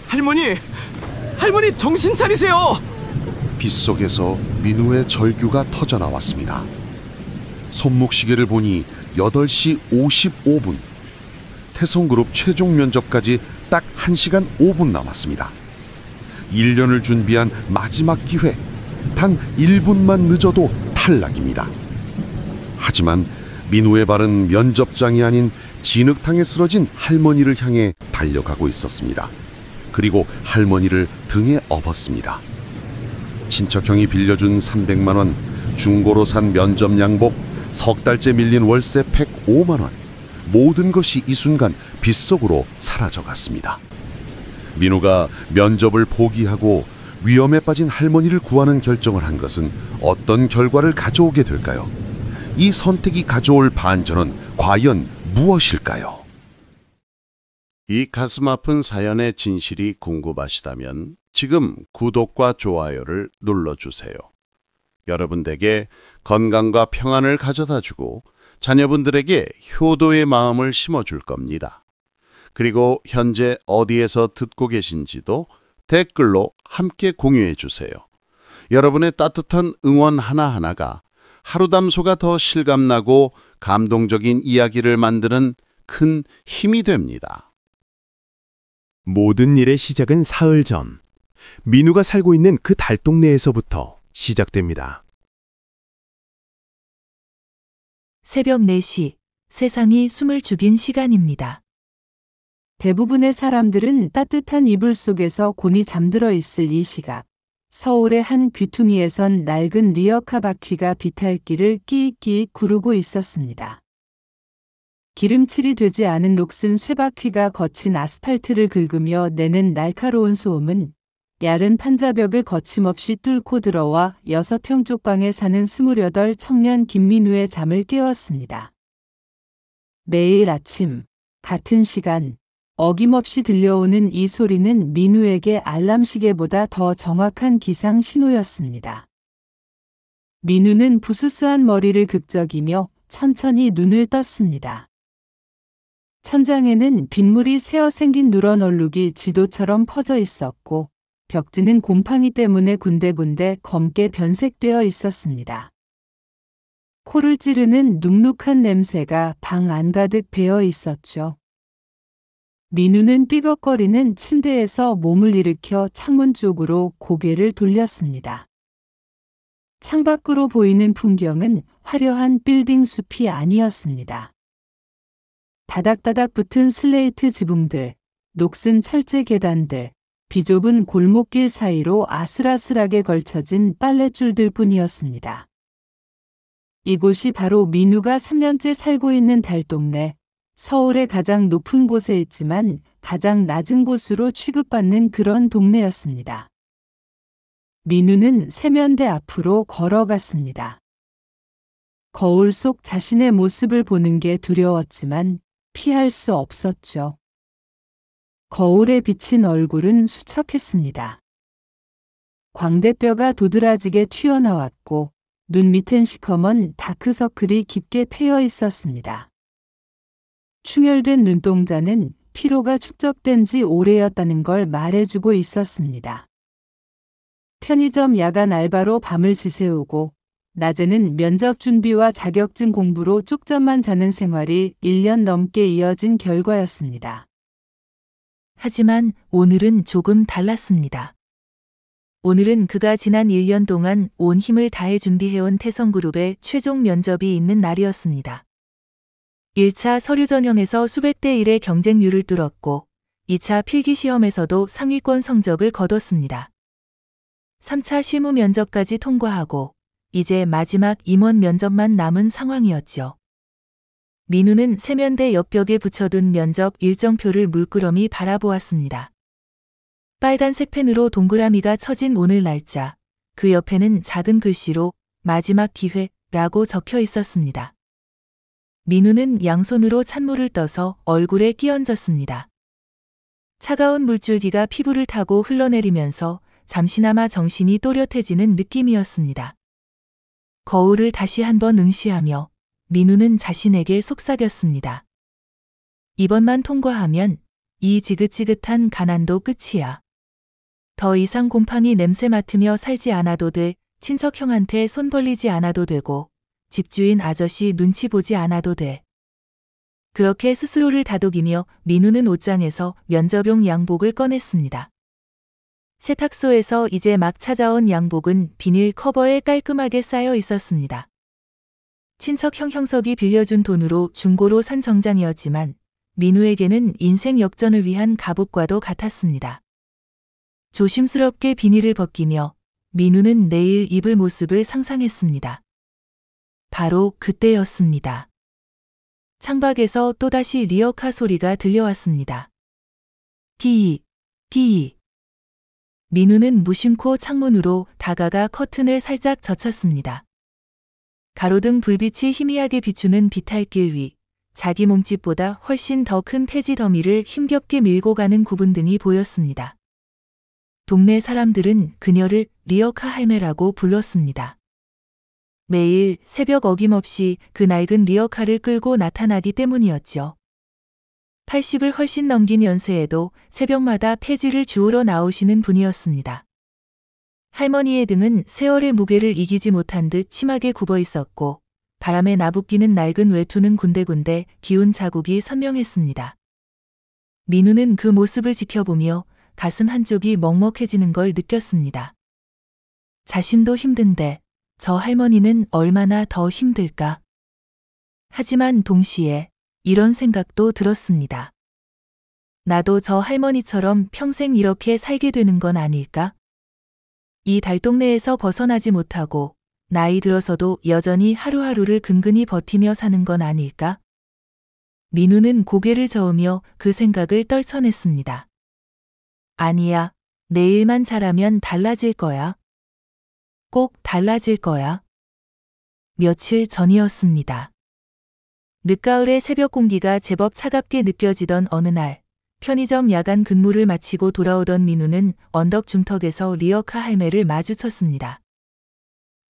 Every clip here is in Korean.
할머니! 할머니 정신 차리세요! 빗속에서 민우의 절규가 터져나왔습니다. 손목시계를 보니 8시 55분. 태성그룹 최종 면접까지 딱 1시간 5분 남았습니다. 1년을 준비한 마지막 기회. 단 1분만 늦어도 탈락입니다. 하지만 민우의 발은 면접장이 아닌 진흙탕에 쓰러진 할머니를 향해 달려가고 있었습니다. 그리고 할머니를 등에 업었습니다. 친척형이 빌려준 300만 원, 중고로 산 면접 양복, 석 달째 밀린 월세 105만 원. 모든 것이 이 순간 빗속으로 사라져갔습니다. 민우가 면접을 포기하고 위험에 빠진 할머니를 구하는 결정을 한 것은 어떤 결과를 가져오게 될까요? 이 선택이 가져올 반전은 과연 무엇일까요? 이 가슴 아픈 사연의 진실이 궁금하시다면 지금 구독과 좋아요를 눌러주세요. 여러분 댁에 건강과 평안을 가져다주고 자녀분들에게 효도의 마음을 심어줄 겁니다. 그리고 현재 어디에서 듣고 계신지도 댓글로 함께 공유해 주세요. 여러분의 따뜻한 응원 하나하나가 하루담소가 더 실감나고 감동적인 이야기를 만드는 큰 힘이 됩니다. 모든 일의 시작은 사흘 전, 민우가 살고 있는 그 달동네에서부터 시작됩니다. 새벽 4시, 세상이 숨을 죽인 시간입니다. 대부분의 사람들은 따뜻한 이불 속에서 곤히 잠들어 있을 이 시각. 서울의 한 귀퉁이에선 낡은 리어카 바퀴가 비탈길을 끼익끼익 구르고 있었습니다. 기름칠이 되지 않은 녹슨 쇠바퀴가 거친 아스팔트를 긁으며 내는 날카로운 소음은 얇은 판자벽을 거침없이 뚫고 들어와 6평 쪽방에 사는 28 청년 김민우의 잠을 깨웠습니다. 매일 아침, 같은 시간, 어김없이 들려오는 이 소리는 민우에게 알람 시계보다 더 정확한 기상 신호였습니다. 민우는 부스스한 머리를 극적이며 천천히 눈을 떴습니다. 천장에는 빗물이 새어 생긴 누런 얼룩이 지도처럼 퍼져 있었고 벽지는 곰팡이 때문에 군데군데 검게 변색되어 있었습니다. 코를 찌르는 눅눅한 냄새가 방 안가득 배어 있었죠. 민우는 삐걱거리는 침대에서 몸을 일으켜 창문 쪽으로 고개를 돌렸습니다. 창밖으로 보이는 풍경은 화려한 빌딩 숲이 아니었습니다. 다닥다닥 붙은 슬레이트 지붕들, 녹슨 철제 계단들, 비좁은 골목길 사이로 아슬아슬하게 걸쳐진 빨랫줄들 뿐이었습니다. 이곳이 바로 민우가 3년째 살고 있는 달동네, 서울의 가장 높은 곳에 있지만 가장 낮은 곳으로 취급받는 그런 동네였습니다. 민우는 세면대 앞으로 걸어갔습니다. 거울 속 자신의 모습을 보는 게 두려웠지만 피할 수 없었죠. 거울에 비친 얼굴은 수척했습니다. 광대뼈가 도드라지게 튀어나왔고 눈 밑엔 시커먼 다크서클이 깊게 패여 있었습니다. 충혈된 눈동자는 피로가 축적된 지 오래였다는 걸 말해주고 있었습니다. 편의점 야간 알바로 밤을 지새우고 낮에는 면접 준비와 자격증 공부로 쪽잠만 자는 생활이 1년 넘게 이어진 결과였습니다. 하지만 오늘은 조금 달랐습니다. 오늘은 그가 지난 1년 동안 온 힘을 다해 준비해온 태성그룹의 최종 면접이 있는 날이었습니다. 1차 서류 전형에서 수백 대 1의 경쟁률을 뚫었고 2차 필기시험에서도 상위권 성적을 거뒀습니다. 3차 실무 면접까지 통과하고 이제 마지막 임원 면접만 남은 상황이었죠. 민우는 세면대 옆벽에 붙여둔 면접 일정표를 물끄러미 바라보았습니다. 빨간색 펜으로 동그라미가 쳐진 오늘 날짜, 그 옆에는 작은 글씨로 마지막 기회라고 적혀 있었습니다. 민우는 양손으로 찬물을 떠서 얼굴에 끼얹었습니다. 차가운 물줄기가 피부를 타고 흘러내리면서 잠시나마 정신이 또렷해지는 느낌이었습니다. 거울을 다시 한번 응시하며 민우는 자신에게 속삭였습니다. 이번만 통과하면 이 지긋지긋한 가난도 끝이야. 더 이상 곰팡이 냄새 맡으며 살지 않아도 돼. 친척 형한테 손 벌리지 않아도 되고 집주인 아저씨 눈치 보지 않아도 돼. 그렇게 스스로를 다독이며 민우는 옷장에서 면접용 양복을 꺼냈습니다. 세탁소에서 이제 막 찾아온 양복은 비닐 커버에 깔끔하게 쌓여 있었습니다. 친척 형 형석이 빌려준 돈으로 중고로 산 정장이었지만 민우에게는 인생 역전을 위한 갑옷과도 같았습니다. 조심스럽게 비닐을 벗기며 민우는 내일 입을 모습을 상상했습니다. 바로 그때였습니다. 창밖에서 또다시 리어카 소리가 들려왔습니다. 끼. 민우는 무심코 창문으로 다가가 커튼을 살짝 젖혔습니다. 가로등 불빛이 희미하게 비추는 비탈길 위, 자기 몸집보다 훨씬 더 큰 폐지 더미를 힘겹게 밀고 가는 구분등이 보였습니다. 동네 사람들은 그녀를 리어카 할매라고 불렀습니다. 매일 새벽 어김없이 그 낡은 리어카를 끌고 나타나기 때문이었죠. 80을 훨씬 넘긴 연세에도 새벽마다 폐지를 주우러 나오시는 분이었습니다. 할머니의 등은 세월의 무게를 이기지 못한 듯 심하게 굽어 있었고 바람에 나부끼는 낡은 외투는 군데군데 기운 자국이 선명했습니다. 민우는 그 모습을 지켜보며 가슴 한쪽이 먹먹해지는 걸 느꼈습니다. 자신도 힘든데 저 할머니는 얼마나 더 힘들까? 하지만 동시에 이런 생각도 들었습니다. 나도 저 할머니처럼 평생 이렇게 살게 되는 건 아닐까? 이 달동네에서 벗어나지 못하고 나이 들어서도 여전히 하루하루를 근근히 버티며 사는 건 아닐까? 민우는 고개를 저으며 그 생각을 떨쳐냈습니다. 아니야, 내일만 잘하면 달라질 거야. 꼭 달라질 거야. 며칠 전이었습니다. 늦가을의 새벽 공기가 제법 차갑게 느껴지던 어느 날, 편의점 야간 근무를 마치고 돌아오던 민우는 언덕 중턱에서 리어카 할매를 마주쳤습니다.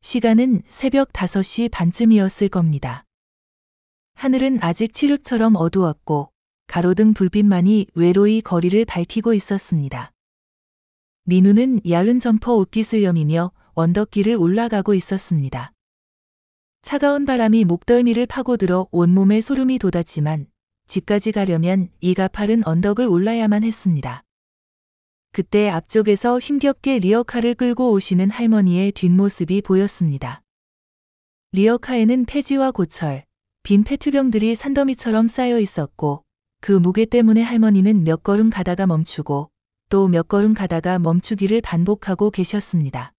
시간은 새벽 5시 반쯤이었을 겁니다. 하늘은 아직 칠흑처럼 어두웠고 가로등 불빛만이 외로이 거리를 밝히고 있었습니다. 민우는 얇은 점퍼 옷깃을 여미며 언덕길을 올라가고 있었습니다. 차가운 바람이 목덜미를 파고들어 온몸에 소름이 돋았지만 집까지 가려면 이 가파른 언덕을 올라야만 했습니다. 그때 앞쪽에서 힘겹게 리어카를 끌고 오시는 할머니의 뒷모습이 보였습니다. 리어카에는 폐지와 고철, 빈 페트병들이 산더미처럼 쌓여 있었고 그 무게 때문에 할머니는 몇 걸음 가다가 멈추고 또 몇 걸음 가다가 멈추기를 반복하고 계셨습니다.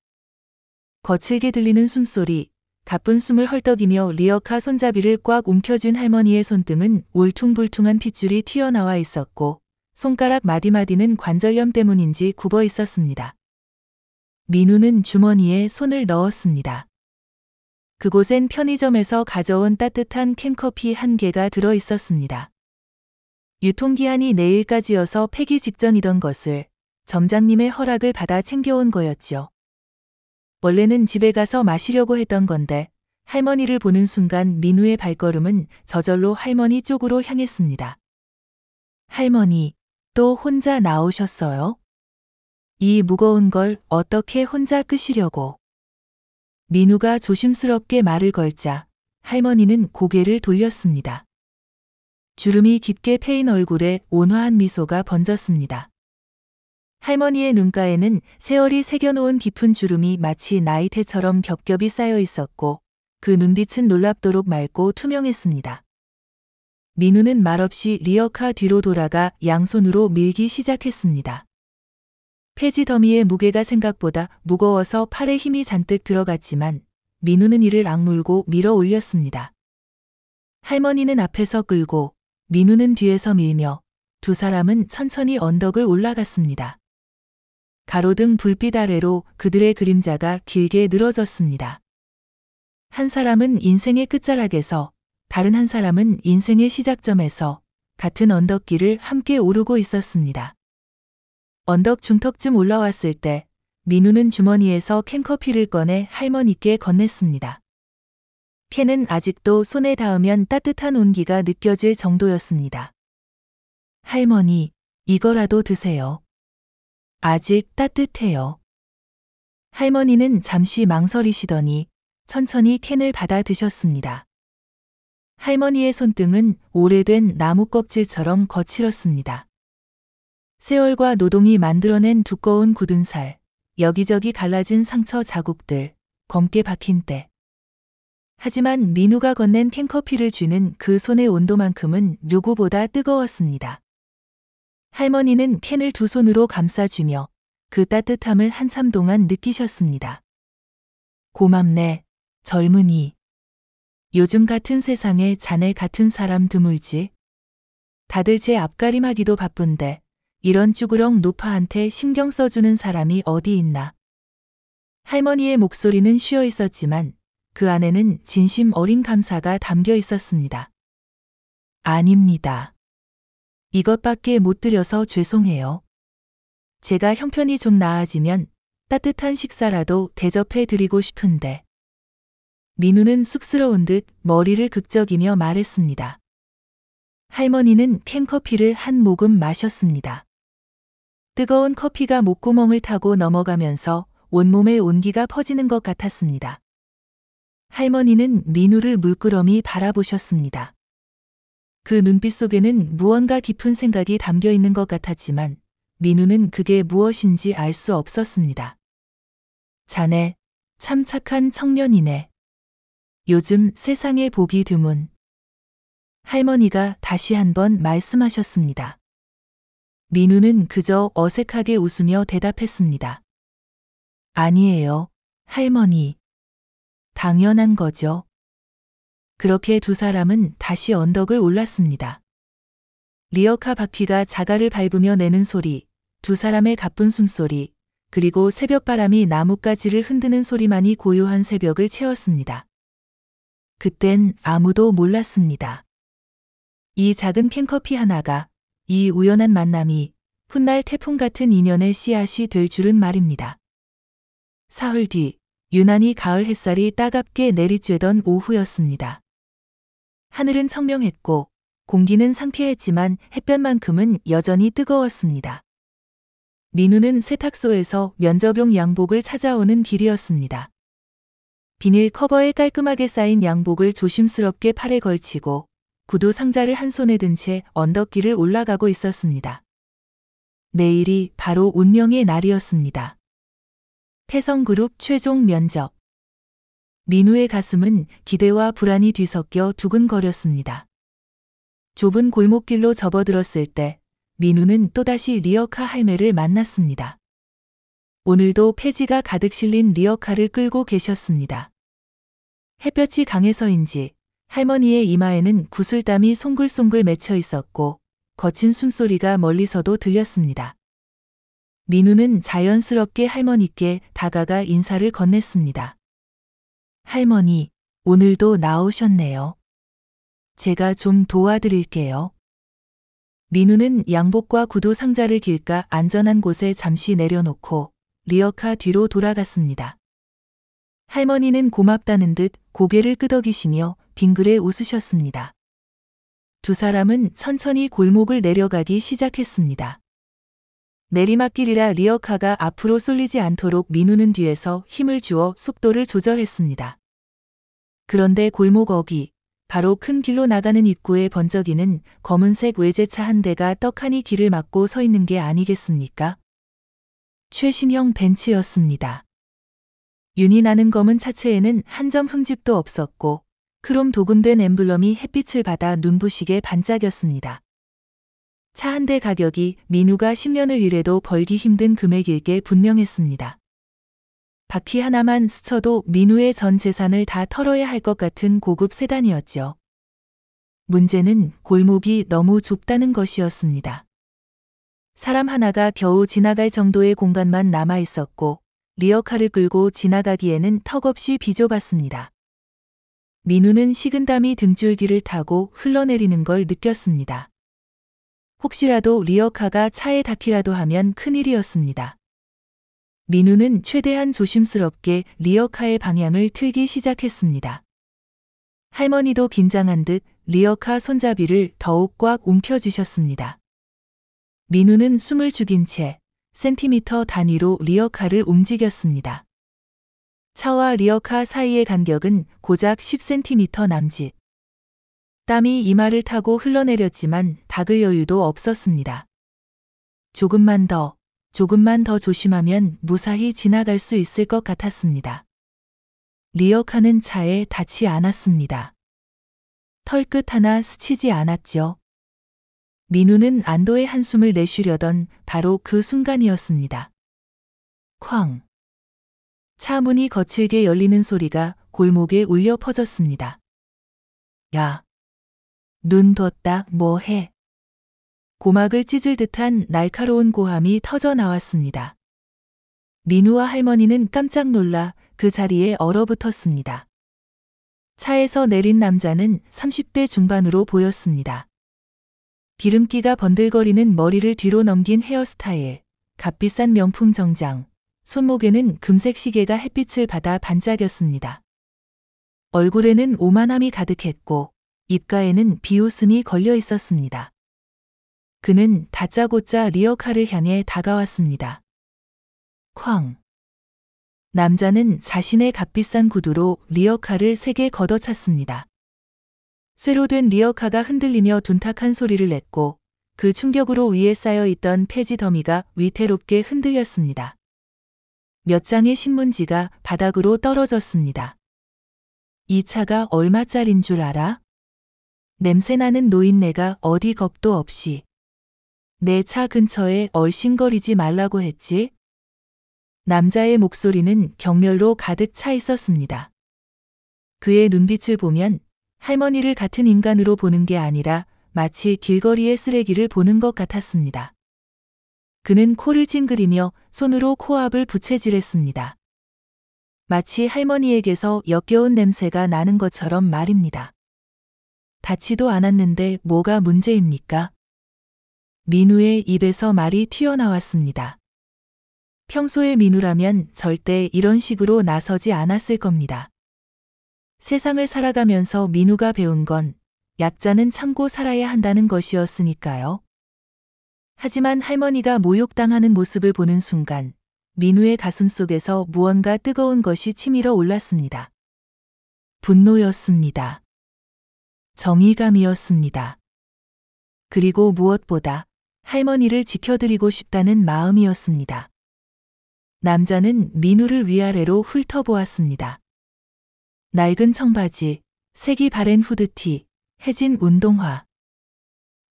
거칠게 들리는 숨소리, 가쁜 숨을 헐떡이며 리어카 손잡이를 꽉 움켜쥔 할머니의 손등은 울퉁불퉁한 핏줄이 튀어나와 있었고 손가락 마디마디는 관절염 때문인지 굽어 있었습니다. 민우는 주머니에 손을 넣었습니다. 그곳엔 편의점에서 가져온 따뜻한 캔커피 1개가 들어 있었습니다. 유통기한이 내일까지여서 폐기 직전이던 것을 점장님의 허락을 받아 챙겨온 거였죠. 원래는 집에 가서 마시려고 했던 건데 할머니를 보는 순간 민우의 발걸음은 저절로 할머니 쪽으로 향했습니다. 할머니, 또 혼자 나오셨어요? 이 무거운 걸 어떻게 혼자 끄시려고? 민우가 조심스럽게 말을 걸자 할머니는 고개를 돌렸습니다. 주름이 깊게 패인 얼굴에 온화한 미소가 번졌습니다. 할머니의 눈가에는 세월이 새겨놓은 깊은 주름이 마치 나이테처럼 겹겹이 쌓여 있었고 그 눈빛은 놀랍도록 맑고 투명했습니다. 민우는 말없이 리어카 뒤로 돌아가 양손으로 밀기 시작했습니다. 폐지 더미의 무게가 생각보다 무거워서 팔에 힘이 잔뜩 들어갔지만 민우는 이를 악물고 밀어 올렸습니다. 할머니는 앞에서 끌고 민우는 뒤에서 밀며 두 사람은 천천히 언덕을 올라갔습니다. 가로등 불빛 아래로 그들의 그림자가 길게 늘어졌습니다. 한 사람은 인생의 끝자락에서 다른 한 사람은 인생의 시작점에서 같은 언덕길을 함께 오르고 있었습니다. 언덕 중턱쯤 올라왔을 때 민우는 주머니에서 캔커피를 꺼내 할머니께 건넸습니다. 캔은 아직도 손에 닿으면 따뜻한 온기가 느껴질 정도였습니다. 할머니, 이거라도 드세요. 아직 따뜻해요. 할머니는 잠시 망설이시더니 천천히 캔을 받아 드셨습니다. 할머니의 손등은 오래된 나무 껍질처럼 거칠었습니다. 세월과 노동이 만들어낸 두꺼운 굳은 살, 여기저기 갈라진 상처 자국들, 검게 박힌 때. 하지만 민우가 건넨 캔커피를 쥐는 그 손의 온도만큼은 누구보다 뜨거웠습니다. 할머니는 캔을 두 손으로 감싸주며 그 따뜻함을 한참 동안 느끼셨습니다. 고맙네, 젊은이. 요즘 같은 세상에 자네 같은 사람 드물지. 다들 제 앞가림하기도 바쁜데 이런 쭈그렁 노파한테 신경 써주는 사람이 어디 있나. 할머니의 목소리는 쉬어 있었지만 그 안에는 진심 어린 감사가 담겨 있었습니다. 아닙니다. 이것밖에 못 드려서 죄송해요. 제가 형편이 좀 나아지면 따뜻한 식사라도 대접해 드리고 싶은데. 민우는 쑥스러운 듯 머리를 극적이며 말했습니다. 할머니는 캔커피를 한 모금 마셨습니다. 뜨거운 커피가 목구멍을 타고 넘어가면서 온몸에 온기가 퍼지는 것 같았습니다. 할머니는 민우를 물끄러미 바라보셨습니다. 그 눈빛 속에는 무언가 깊은 생각이 담겨 있는 것 같았지만 민우는 그게 무엇인지 알 수 없었습니다. 자네, 참 착한 청년이네. 요즘 세상에 보기 드문. 할머니가 다시 한번 말씀하셨습니다. 민우는 그저 어색하게 웃으며 대답했습니다. 아니에요, 할머니. 당연한 거죠. 그렇게 두 사람은 다시 언덕을 올랐습니다. 리어카 바퀴가 자갈을 밟으며 내는 소리, 두 사람의 가쁜 숨소리, 그리고 새벽바람이 나뭇가지를 흔드는 소리만이 고요한 새벽을 채웠습니다. 그땐 아무도 몰랐습니다. 이 작은 캔커피 하나가, 이 우연한 만남이 훗날 태풍 같은 인연의 씨앗이 될 줄은 말입니다. 사흘 뒤, 유난히 가을 햇살이 따갑게 내리쬐던 오후였습니다. 하늘은 청명했고 공기는 상쾌했지만 햇볕만큼은 여전히 뜨거웠습니다. 민우는 세탁소에서 면접용 양복을 찾아오는 길이었습니다. 비닐 커버에 깔끔하게 쌓인 양복을 조심스럽게 팔에 걸치고 구두 상자를 한 손에 든 채 언덕길을 올라가고 있었습니다. 내일이 바로 운명의 날이었습니다. 태성그룹 최종 면접. 민우의 가슴은 기대와 불안이 뒤섞여 두근거렸습니다. 좁은 골목길로 접어들었을 때 민우는 또다시 리어카 할매를 만났습니다. 오늘도 폐지가 가득 실린 리어카를 끌고 계셨습니다. 햇볕이 강해서인지 할머니의 이마에는 구슬땀이 송글송글 맺혀 있었고 거친 숨소리가 멀리서도 들렸습니다. 민우는 자연스럽게 할머니께 다가가 인사를 건넸습니다. 할머니, 오늘도 나오셨네요. 제가 좀 도와드릴게요. 민우는 양복과 구두 상자를 길가 안전한 곳에 잠시 내려놓고 리어카 뒤로 돌아갔습니다. 할머니는 고맙다는 듯 고개를 끄덕이시며 빙그레 웃으셨습니다. 두 사람은 천천히 골목을 내려가기 시작했습니다. 내리막길이라 리어카가 앞으로 쏠리지 않도록 민우는 뒤에서 힘을 주어 속도를 조절했습니다. 그런데 골목 어귀, 바로 큰 길로 나가는 입구에 번쩍이는 검은색 외제차 한 대가 떡하니 길을 막고 서 있는 게 아니겠습니까? 최신형 벤츠였습니다. 윤이 나는 검은 차체에는 한 점 흠집도 없었고 크롬 도금된 엠블럼이 햇빛을 받아 눈부시게 반짝였습니다. 차 한 대 가격이 민우가 10년을 일해도 벌기 힘든 금액일 게 분명했습니다. 바퀴 하나만 스쳐도 민우의 전 재산을 다 털어야 할 것 같은 고급 세단이었죠. 문제는 골목이 너무 좁다는 것이었습니다. 사람 하나가 겨우 지나갈 정도의 공간만 남아 있었고 리어카를 끌고 지나가기에는 턱없이 비좁았습니다. 민우는 식은땀이 등줄기를 타고 흘러내리는 걸 느꼈습니다. 혹시라도 리어카가 차에 닿기라도 하면 큰일이었습니다. 민우는 최대한 조심스럽게 리어카의 방향을 틀기 시작했습니다. 할머니도 긴장한 듯 리어카 손잡이를 더욱 꽉 움켜쥐셨습니다. 민우는 숨을 죽인 채 센티미터 단위로 리어카를 움직였습니다. 차와 리어카 사이의 간격은 고작 10cm 남짓. 땀이 이마를 타고 흘러내렸지만 닦을 여유도 없었습니다. 조금만 더 조심하면 무사히 지나갈 수 있을 것 같았습니다. 리어카는 차에 닿지 않았습니다. 털끝 하나 스치지 않았죠. 민우는 안도의 한숨을 내쉬려던 바로 그 순간이었습니다. 쾅! 차 문이 거칠게 열리는 소리가 골목에 울려 퍼졌습니다. 야! 눈 뒀다 뭐해? 고막을 찢을 듯한 날카로운 고함이 터져 나왔습니다. 민우와 할머니는 깜짝 놀라 그 자리에 얼어붙었습니다. 차에서 내린 남자는 30대 중반으로 보였습니다. 기름기가 번들거리는 머리를 뒤로 넘긴 헤어스타일, 값비싼 명품 정장, 손목에는 금색 시계가 햇빛을 받아 반짝였습니다. 얼굴에는 오만함이 가득했고 입가에는 비웃음이 걸려 있었습니다. 그는 다짜고짜 리어카를 향해 다가왔습니다. 쾅! 남자는 자신의 값비싼 구두로 리어카를 세게 걷어찼습니다. 쇠로 된 리어카가 흔들리며 둔탁한 소리를 냈고 그 충격으로 위에 쌓여있던 폐지 더미가 위태롭게 흔들렸습니다. 몇 장의 신문지가 바닥으로 떨어졌습니다. 이 차가 얼마짜린 줄 알아? 냄새나는 노인네가 어디 겁도 없이 내 차 근처에 얼씬거리지 말라고 했지? 남자의 목소리는 경멸로 가득 차 있었습니다. 그의 눈빛을 보면 할머니를 같은 인간으로 보는 게 아니라 마치 길거리의 쓰레기를 보는 것 같았습니다. 그는 코를 찡그리며 손으로 코앞을 부채질했습니다. 마치 할머니에게서 역겨운 냄새가 나는 것처럼 말입니다. 닿지도 않았는데 뭐가 문제입니까? 민우의 입에서 말이 튀어나왔습니다. 평소의 민우라면 절대 이런 식으로 나서지 않았을 겁니다. 세상을 살아가면서 민우가 배운 건 약자는 참고 살아야 한다는 것이었으니까요. 하지만 할머니가 모욕당하는 모습을 보는 순간 민우의 가슴속에서 무언가 뜨거운 것이 치밀어 올랐습니다. 분노였습니다. 정의감이었습니다. 그리고 무엇보다 할머니를 지켜드리고 싶다는 마음이었습니다. 남자는 민우를 위아래로 훑어보았습니다. 낡은 청바지, 색이 바랜 후드티, 해진 운동화.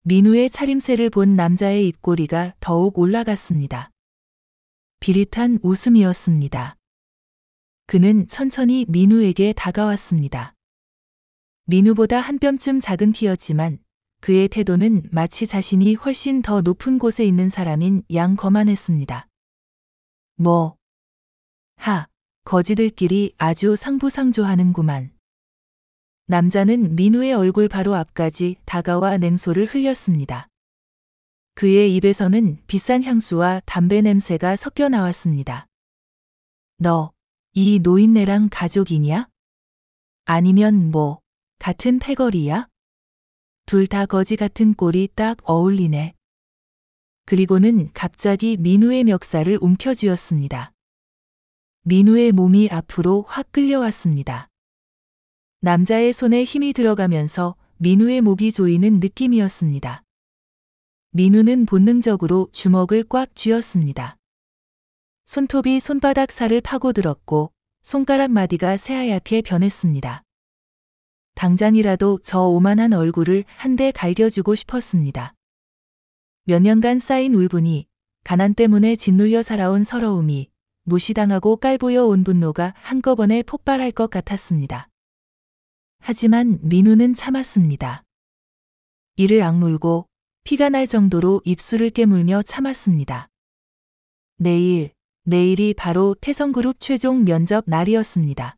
민우의 차림새를 본 남자의 입꼬리가 더욱 올라갔습니다. 비릿한 웃음이었습니다. 그는 천천히 민우에게 다가왔습니다. 민우보다 한 뼘쯤 작은 키였지만 그의 태도는 마치 자신이 훨씬 더 높은 곳에 있는 사람인 양 거만했습니다. 거지들끼리 아주 상부상조하는구만. 남자는 민우의 얼굴 바로 앞까지 다가와 냉소를 흘렸습니다. 그의 입에서는 비싼 향수와 담배 냄새가 섞여 나왔습니다. 너, 이 노인네랑 가족이냐? 아니면 같은 패거리야? 둘 다 거지 같은 꼴이 딱 어울리네. 그리고는 갑자기 민우의 멱살을 움켜쥐었습니다. 민우의 몸이 앞으로 확 끌려왔습니다. 남자의 손에 힘이 들어가면서 민우의 목이 조이는 느낌이었습니다. 민우는 본능적으로 주먹을 꽉 쥐었습니다. 손톱이 손바닥 살을 파고들었고 손가락 마디가 새하얗게 변했습니다. 당장이라도 저 오만한 얼굴을 한 대 갈겨주고 싶었습니다. 몇 년간 쌓인 울분이, 가난 때문에 짓눌려 살아온 서러움이, 무시당하고 깔보여 온 분노가 한꺼번에 폭발할 것 같았습니다. 하지만 민우는 참았습니다. 이를 악물고 피가 날 정도로 입술을 깨물며 참았습니다. 내일이 바로 태성그룹 최종 면접 날이었습니다.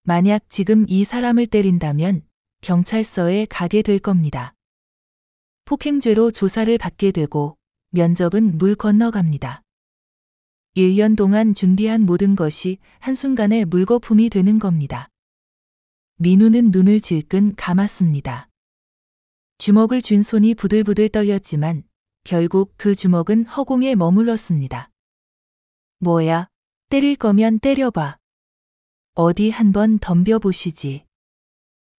만약 지금 이 사람을 때린다면 경찰서에 가게 될 겁니다. 폭행죄로 조사를 받게 되고 면접은 물 건너갑니다. 1년 동안 준비한 모든 것이 한순간에 물거품이 되는 겁니다. 민우는 눈을 질끈 감았습니다. 주먹을 쥔 손이 부들부들 떨렸지만 결국 그 주먹은 허공에 머물렀습니다. 뭐야, 때릴 거면 때려봐. 어디 한번 덤벼보시지.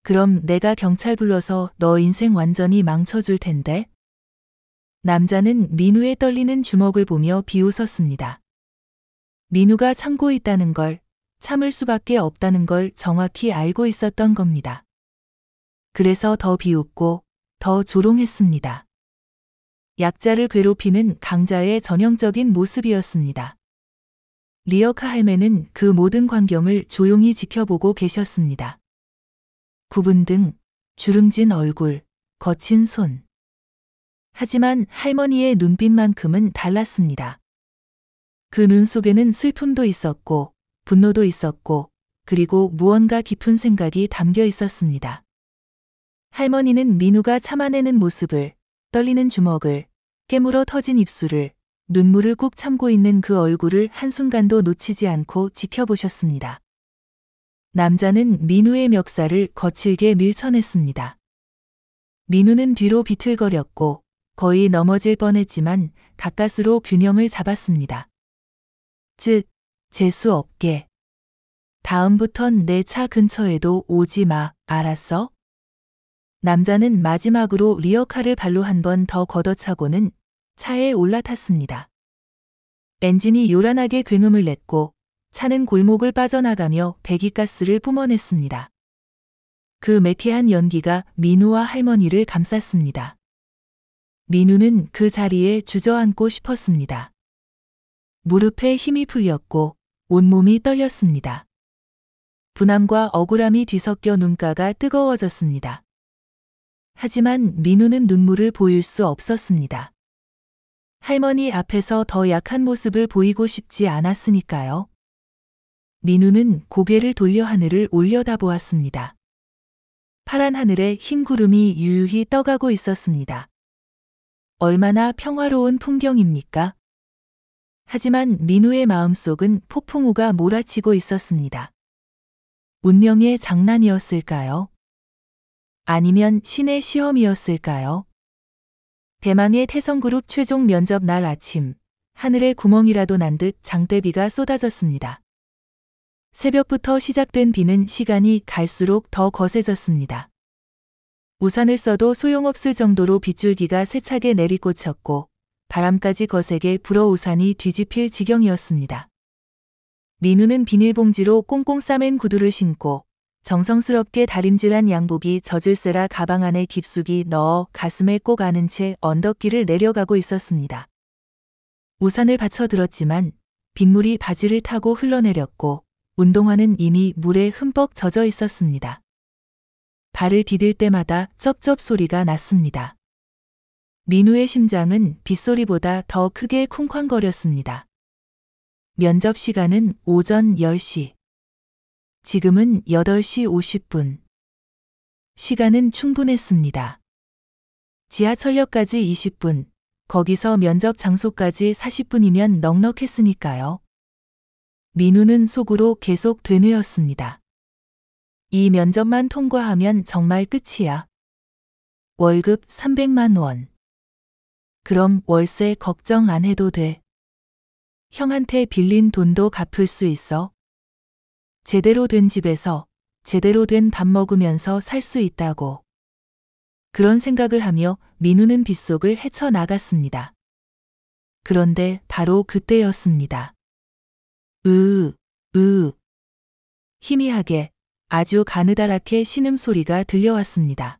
그럼 내가 경찰 불러서 너 인생 완전히 망쳐줄 텐데. 남자는 민우의 떨리는 주먹을 보며 비웃었습니다. 민우가 참고 있다는 걸, 참을 수밖에 없다는 걸 정확히 알고 있었던 겁니다. 그래서 더 비웃고 더 조롱했습니다. 약자를 괴롭히는 강자의 전형적인 모습이었습니다. 리어카 할매는 그 모든 광경을 조용히 지켜보고 계셨습니다. 굽은 등, 주름진 얼굴, 거친 손. 하지만 할머니의 눈빛만큼은 달랐습니다. 그 눈 속에는 슬픔도 있었고, 분노도 있었고, 그리고 무언가 깊은 생각이 담겨 있었습니다. 할머니는 민우가 참아내는 모습을, 떨리는 주먹을, 깨물어 터진 입술을, 눈물을 꾹 참고 있는 그 얼굴을 한순간도 놓치지 않고 지켜보셨습니다. 남자는 민우의 멱살을 거칠게 밀쳐냈습니다. 민우는 뒤로 비틀거렸고 거의 넘어질 뻔했지만 가까스로 균형을 잡았습니다. 재수 없게. 다음부턴 내 차 근처에도 오지 마, 알았어? 남자는 마지막으로 리어카를 발로 한 번 더 걷어차고는 차에 올라탔습니다. 엔진이 요란하게 굉음을 냈고 차는 골목을 빠져나가며 배기가스를 뿜어냈습니다. 그 매캐한 연기가 민우와 할머니를 감쌌습니다. 민우는 그 자리에 주저앉고 싶었습니다. 무릎에 힘이 풀렸고 온몸이 떨렸습니다. 분함과 억울함이 뒤섞여 눈가가 뜨거워졌습니다. 하지만 민우는 눈물을 보일 수 없었습니다. 할머니 앞에서 더 약한 모습을 보이고 싶지 않았으니까요. 민우는 고개를 돌려 하늘을 올려다보았습니다. 파란 하늘에 흰 구름이 유유히 떠가고 있었습니다. 얼마나 평화로운 풍경입니까? 하지만 민우의 마음속은 폭풍우가 몰아치고 있었습니다. 운명의 장난이었을까요? 아니면 신의 시험이었을까요? 대망의 태성그룹 최종 면접 날 아침, 하늘에 구멍이라도 난 듯 장대비가 쏟아졌습니다. 새벽부터 시작된 비는 시간이 갈수록 더 거세졌습니다. 우산을 써도 소용없을 정도로 빗줄기가 세차게 내리꽂혔고 바람까지 거세게 불어 우산이 뒤집힐 지경이었습니다. 민우는 비닐봉지로 꽁꽁 싸맨 구두를 신고 정성스럽게 다림질한 양복이 젖을세라 가방 안에 깊숙이 넣어 가슴에 꼭 안은 채 언덕길을 내려가고 있었습니다. 우산을 받쳐 들었지만 빗물이 바지를 타고 흘러내렸고 운동화는 이미 물에 흠뻑 젖어 있었습니다. 발을 디딜 때마다 쩝쩝 소리가 났습니다. 민우의 심장은 빗소리보다 더 크게 쿵쾅거렸습니다. 면접 시간은 오전 10시. 지금은 8시 50분. 시간은 충분했습니다. 지하철역까지 20분, 거기서 면접 장소까지 40분이면 넉넉했으니까요. 민우는 속으로 계속 되뇌었습니다. 이 면접만 통과하면 정말 끝이야. 월급 300만 원. 그럼 월세 걱정 안 해도 돼. 형한테 빌린 돈도 갚을 수 있어. 제대로 된 집에서 제대로 된 밥 먹으면서 살 수 있다고. 그런 생각을 하며 민우는 빗속을 헤쳐나갔습니다. 그런데 바로 그때였습니다. 희미하게, 아주 가느다랗게 신음소리가 들려왔습니다.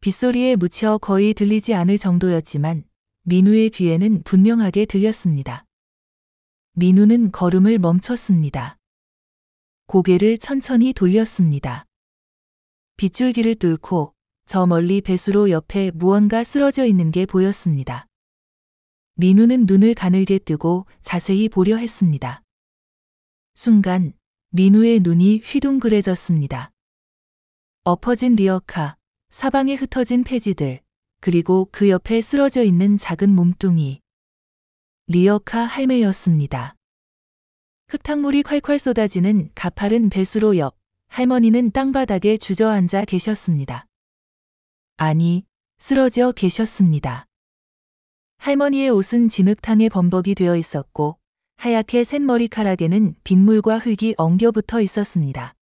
빗소리에 묻혀 거의 들리지 않을 정도였지만 민우의 귀에는 분명하게 들렸습니다. 민우는 걸음을 멈췄습니다. 고개를 천천히 돌렸습니다. 빗줄기를 뚫고 저 멀리 배수로 옆에 무언가 쓰러져 있는 게 보였습니다. 민우는 눈을 가늘게 뜨고 자세히 보려 했습니다. 순간 민우의 눈이 휘둥그레졌습니다. 엎어진 리어카, 사방에 흩어진 폐지들, 그리고 그 옆에 쓰러져 있는 작은 몸뚱이. 리어카 할매였습니다. 흙탕물이 콸콸 쏟아지는 가파른 배수로 옆, 할머니는 땅바닥에 주저앉아 계셨습니다. 아니, 쓰러져 계셨습니다. 할머니의 옷은 진흙탕에 범벅이 되어 있었고 하얗게 센 머리카락에는 빗물과 흙이 엉겨붙어 있었습니다.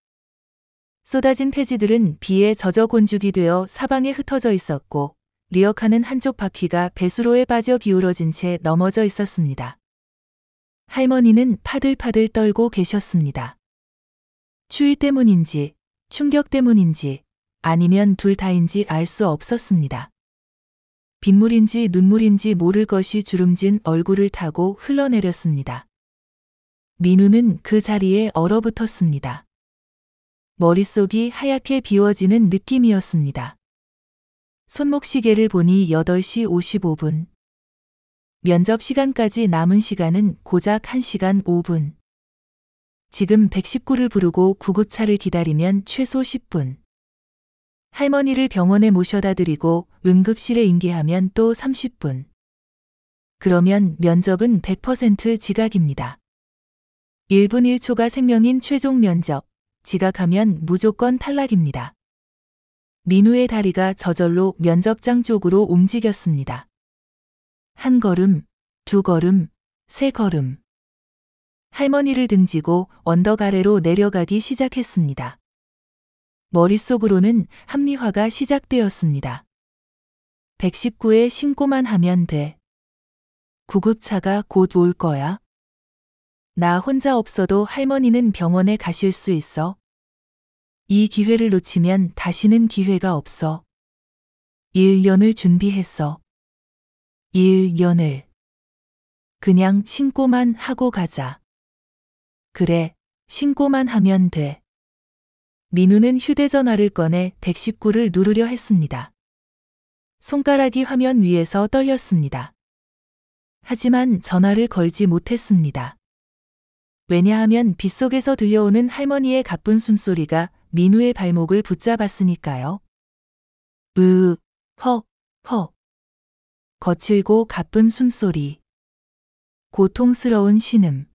쏟아진 폐지들은 비에 젖어 곤죽이 되어 사방에 흩어져 있었고 리어카는 한쪽 바퀴가 배수로에 빠져 기울어진 채 넘어져 있었습니다. 할머니는 파들파들 떨고 계셨습니다. 추위 때문인지 충격 때문인지 아니면 둘 다인지 알 수 없었습니다. 빗물인지 눈물인지 모를 것이 주름진 얼굴을 타고 흘러내렸습니다. 민우는 그 자리에 얼어붙었습니다. 머릿속이 하얗게 비워지는 느낌이었습니다. 손목시계를 보니 8시 55분. 면접 시간까지 남은 시간은 고작 1시간 5분. 지금 119를 부르고 구급차를 기다리면 최소 10분. 할머니를 병원에 모셔다 드리고 응급실에 인계하면 또 30분. 그러면 면접은 100% 지각입니다. 1분 1초가 생명인 최종 면접, 지각하면 무조건 탈락입니다. 민우의 다리가 저절로 면접장 쪽으로 움직였습니다. 한 걸음, 두 걸음, 세 걸음. 할머니를 등지고 언덕 아래로 내려가기 시작했습니다. 머릿속으로는 합리화가 시작되었습니다. 119에 신고만 하면 돼. 구급차가 곧 올 거야. 나 혼자 없어도 할머니는 병원에 가실 수 있어. 이 기회를 놓치면 다시는 기회가 없어. 1년을 준비했어. 1년을. 그냥 신고만 하고 가자. 그래, 신고만 하면 돼. 민우는 휴대전화를 꺼내 119를 누르려 했습니다. 손가락이 화면 위에서 떨렸습니다. 하지만 전화를 걸지 못했습니다. 왜냐하면 빗속에서 들려오는 할머니의 가쁜 숨소리가 민우의 발목을 붙잡았으니까요. 헉, 헉. 거칠고 가쁜 숨소리. 고통스러운 신음.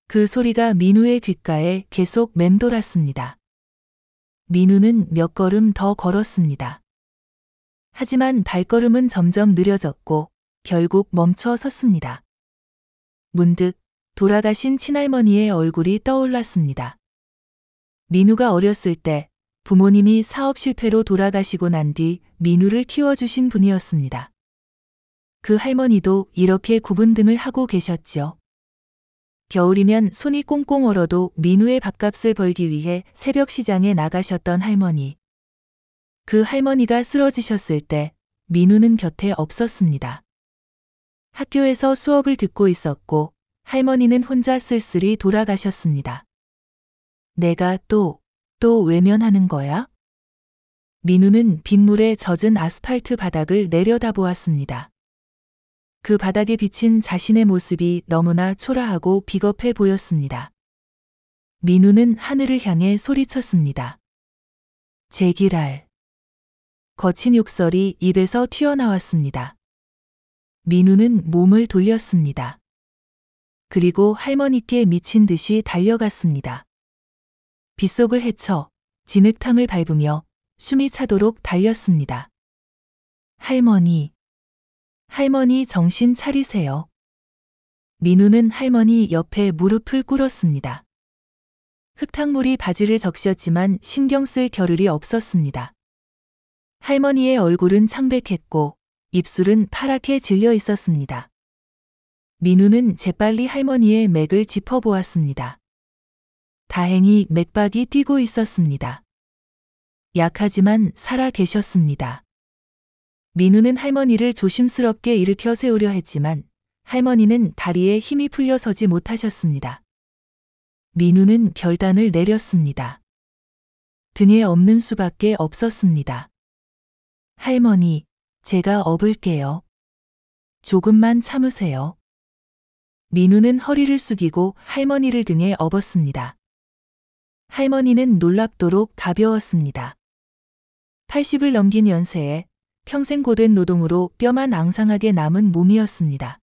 그 소리가 민우의 귓가에 계속 맴돌았습니다. 민우는 몇 걸음 더 걸었습니다. 하지만 발걸음은 점점 느려졌고 결국 멈춰 섰습니다. 문득 돌아가신 친할머니의 얼굴이 떠올랐습니다. 민우가 어렸을 때 부모님이 사업 실패로 돌아가시고 난 뒤 민우를 키워주신 분이었습니다. 그 할머니도 이렇게 굽은 등을 하고 계셨죠. 겨울이면 손이 꽁꽁 얼어도 민우의 밥값을 벌기 위해 새벽 시장에 나가셨던 할머니. 그 할머니가 쓰러지셨을 때 민우는 곁에 없었습니다. 학교에서 수업을 듣고 있었고 할머니는 혼자 쓸쓸히 돌아가셨습니다. 내가 또 외면하는 거야? 민우는 빗물에 젖은 아스팔트 바닥을 내려다보았습니다. 그 바닥에 비친 자신의 모습이 너무나 초라하고 비겁해 보였습니다. 민우는 하늘을 향해 소리쳤습니다. 제기랄. 거친 욕설이 입에서 튀어나왔습니다. 민우는 몸을 돌렸습니다. 그리고 할머니께 미친 듯이 달려갔습니다. 빗속을 헤쳐 진흙탕을 밟으며 숨이 차도록 달렸습니다. 할머니 정신 차리세요. 민우는 할머니 옆에 무릎을 꿇었습니다. 흙탕물이 바지를 적셨지만 신경 쓸 겨를이 없었습니다. 할머니의 얼굴은 창백했고 입술은 파랗게 질려 있었습니다. 민우는 재빨리 할머니의 맥을 짚어보았습니다. 다행히 맥박이 뛰고 있었습니다. 약하지만 살아 계셨습니다. 민우는 할머니를 조심스럽게 일으켜 세우려 했지만 할머니는 다리에 힘이 풀려 서지 못하셨습니다. 민우는 결단을 내렸습니다. 등에 업는 수밖에 없었습니다. 할머니, 제가 업을게요. 조금만 참으세요. 민우는 허리를 숙이고 할머니를 등에 업었습니다. 할머니는 놀랍도록 가벼웠습니다. 80을 넘긴 연세에 평생 고된 노동으로 뼈만 앙상하게 남은 몸이었습니다.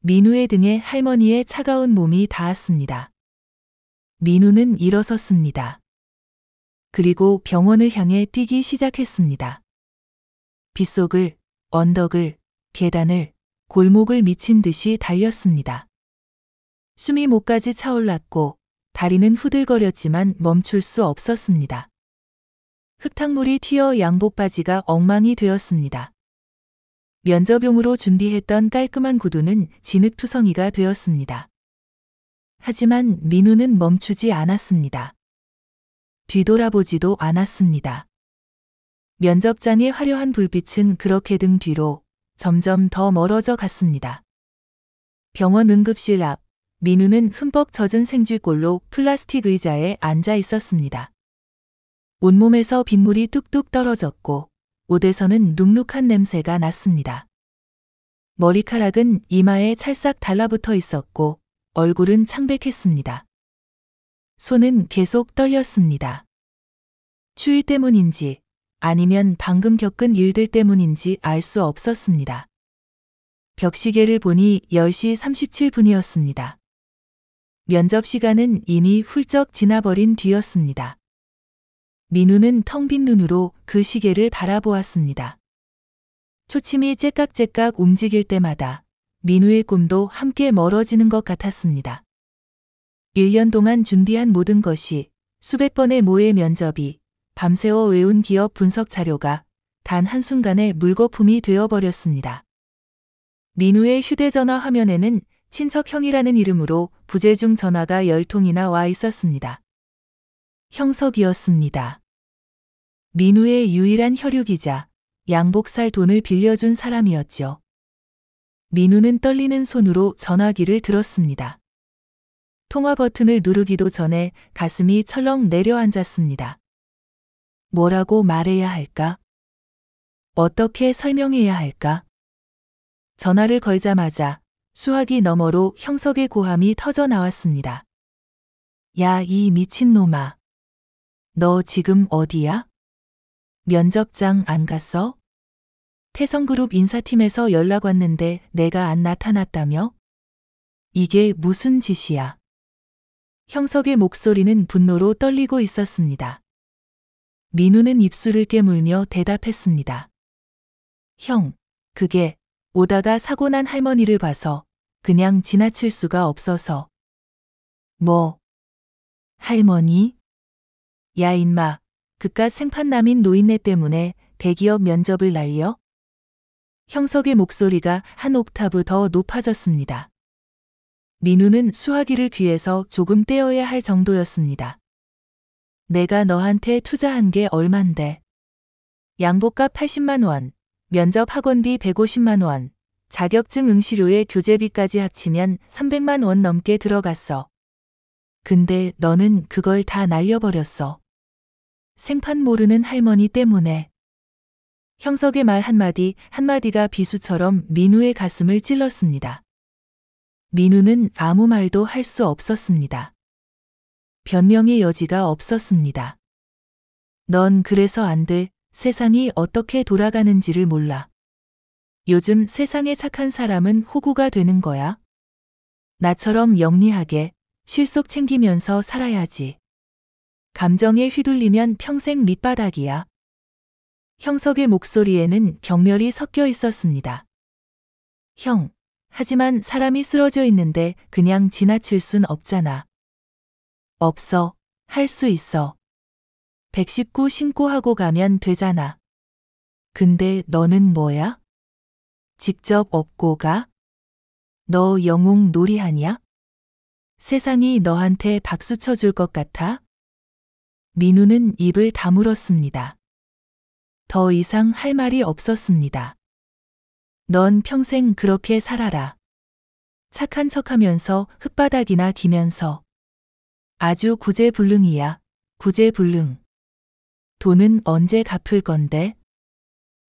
민우의 등에 할머니의 차가운 몸이 닿았습니다. 민우는 일어섰습니다. 그리고 병원을 향해 뛰기 시작했습니다. 빗속을, 언덕을, 계단을, 골목을 미친 듯이 달렸습니다. 숨이 목까지 차올랐고 다리는 후들거렸지만 멈출 수 없었습니다. 흙탕물이 튀어 양복 바지가 엉망이 되었습니다. 면접용으로 준비했던 깔끔한 구두는 진흙투성이가 되었습니다. 하지만 민우는 멈추지 않았습니다. 뒤돌아보지도 않았습니다. 면접장의 화려한 불빛은 그렇게 등 뒤로 점점 더 멀어져 갔습니다. 병원 응급실 앞, 민우는 흠뻑 젖은 생쥐꼴로 플라스틱 의자에 앉아 있었습니다. 온몸에서 빗물이 뚝뚝 떨어졌고 옷에서는 눅눅한 냄새가 났습니다. 머리카락은 이마에 찰싹 달라붙어 있었고 얼굴은 창백했습니다. 손은 계속 떨렸습니다. 추위 때문인지 아니면 방금 겪은 일들 때문인지 알 수 없었습니다. 벽시계를 보니 10시 37분이었습니다. 면접 시간은 이미 훌쩍 지나버린 뒤였습니다. 민우는 텅 빈 눈으로 그 시계를 바라보았습니다. 초침이 째깍째깍 움직일 때마다 민우의 꿈도 함께 멀어지는 것 같았습니다. 1년 동안 준비한 모든 것이, 수백 번의 모의 면접이, 밤새워 외운 기업 분석 자료가 단 한순간에 물거품이 되어버렸습니다. 민우의 휴대전화 화면에는 친척형이라는 이름으로 부재중 전화가 10통이나 와 있었습니다. 형석이었습니다. 민우의 유일한 혈육이자 양복 살 돈을 빌려준 사람이었죠. 민우는 떨리는 손으로 전화기를 들었습니다. 통화 버튼을 누르기도 전에 가슴이 철렁 내려앉았습니다. 뭐라고 말해야 할까? 어떻게 설명해야 할까? 전화를 걸자마자 수화기 너머로 형석의 고함이 터져 나왔습니다. 야, 이 미친놈아. 너 지금 어디야? 면접장 안 갔어? 태성그룹 인사팀에서 연락 왔는데 내가 안 나타났다며? 이게 무슨 짓이야? 형석의 목소리는 분노로 떨리고 있었습니다. 민우는 입술을 깨물며 대답했습니다. 형, 그게 오다가 사고 난 할머니를 봐서 그냥 지나칠 수가 없어서. 뭐? 할머니? 야 인마, 그깟 생판남인 노인네 때문에 대기업 면접을 날려? 형석의 목소리가 한 옥타브 더 높아졌습니다. 민우는 수화기를 귀에서 조금 떼어야 할 정도였습니다. 내가 너한테 투자한 게 얼만데? 양복값 80만 원, 면접 학원비 150만 원, 자격증 응시료에 교재비까지 합치면 300만 원 넘게 들어갔어. 근데 너는 그걸 다 날려버렸어. 생판 모르는 할머니 때문에. 형석의 말 한마디 한마디가 비수처럼 민우의 가슴을 찔렀습니다. 민우는 아무 말도 할 수 없었습니다. 변명의 여지가 없었습니다. 넌 그래서 안 돼. 세상이 어떻게 돌아가는지를 몰라. 요즘 세상에 착한 사람은 호구가 되는 거야. 나처럼 영리하게 실속 챙기면서 살아야지. 감정에 휘둘리면 평생 밑바닥이야. 형석의 목소리에는 경멸이 섞여 있었습니다. 형, 하지만 사람이 쓰러져 있는데 그냥 지나칠 순 없잖아. 없어. 할 수 있어. 119 신고하고 가면 되잖아. 근데 너는 뭐야? 직접 업고 가? 너 영웅 놀이하냐? 세상이 너한테 박수 쳐줄 것 같아? 민우는 입을 다물었습니다. 더 이상 할 말이 없었습니다. 넌 평생 그렇게 살아라. 착한 척하면서 흙바닥이나 기면서. 아주 구제불능이야. 구제불능. 돈은 언제 갚을 건데?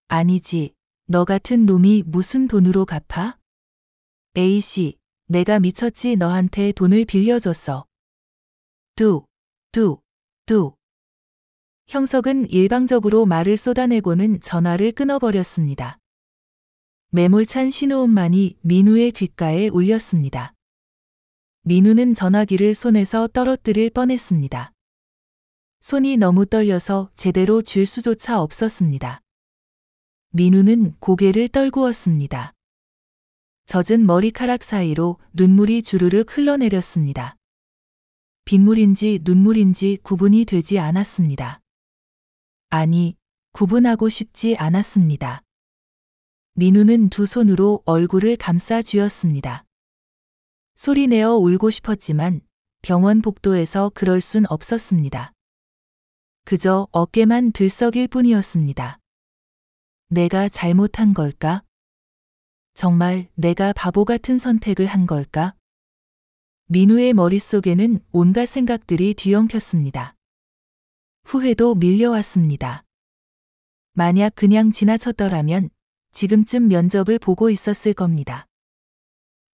아니지. 너 같은 놈이 무슨 돈으로 갚아? A씨, 내가 미쳤지 너한테 돈을 빌려줬어. 뚜. 형석은 일방적으로 말을 쏟아내고는 전화를 끊어버렸습니다. 매몰찬 신호음만이 민우의 귓가에 울렸습니다. 민우는 전화기를 손에서 떨어뜨릴 뻔했습니다. 손이 너무 떨려서 제대로 쥘 수조차 없었습니다. 민우는 고개를 떨구었습니다. 젖은 머리카락 사이로 눈물이 주르륵 흘러내렸습니다. 빗물인지 눈물인지 구분이 되지 않았습니다. 아니, 구분하고 싶지 않았습니다. 민우는 두 손으로 얼굴을 감싸 쥐었습니다. 소리내어 울고 싶었지만 병원 복도에서 그럴 순 없었습니다. 그저 어깨만 들썩일 뿐이었습니다. 내가 잘못한 걸까? 정말 내가 바보 같은 선택을 한 걸까? 민우의 머릿속에는 온갖 생각들이 뒤엉켰습니다. 후회도 밀려왔습니다. 만약 그냥 지나쳤더라면 지금쯤 면접을 보고 있었을 겁니다.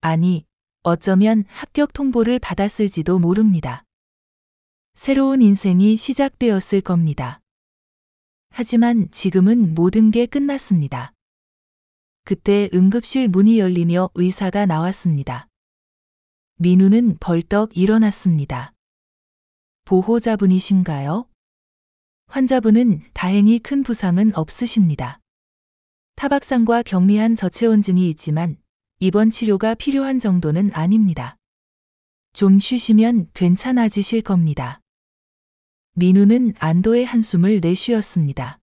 아니, 어쩌면 합격 통보를 받았을지도 모릅니다. 새로운 인생이 시작되었을 겁니다. 하지만 지금은 모든 게 끝났습니다. 그때 응급실 문이 열리며 의사가 나왔습니다. 민우는 벌떡 일어났습니다. 보호자분이신가요? 환자분은 다행히 큰 부상은 없으십니다. 타박상과 경미한 저체온증이 있지만 입원 치료가 필요한 정도는 아닙니다. 좀 쉬시면 괜찮아지실 겁니다. 민우는 안도의 한숨을 내쉬었습니다.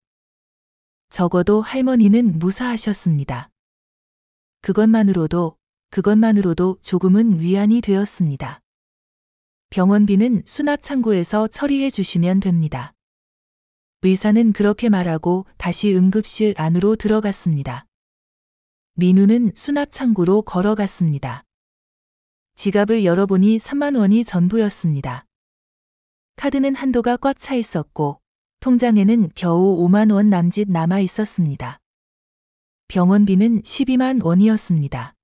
적어도 할머니는 무사하셨습니다. 그것만으로도 조금은 위안이 되었습니다. 병원비는 수납창고에서 처리해 주시면 됩니다. 의사는 그렇게 말하고 다시 응급실 안으로 들어갔습니다. 민우는 수납창고로 걸어갔습니다. 지갑을 열어보니 3만 원이 전부였습니다. 카드는 한도가 꽉 차 있었고 통장에는 겨우 5만 원 남짓 남아 있었습니다. 병원비는 12만 원이었습니다.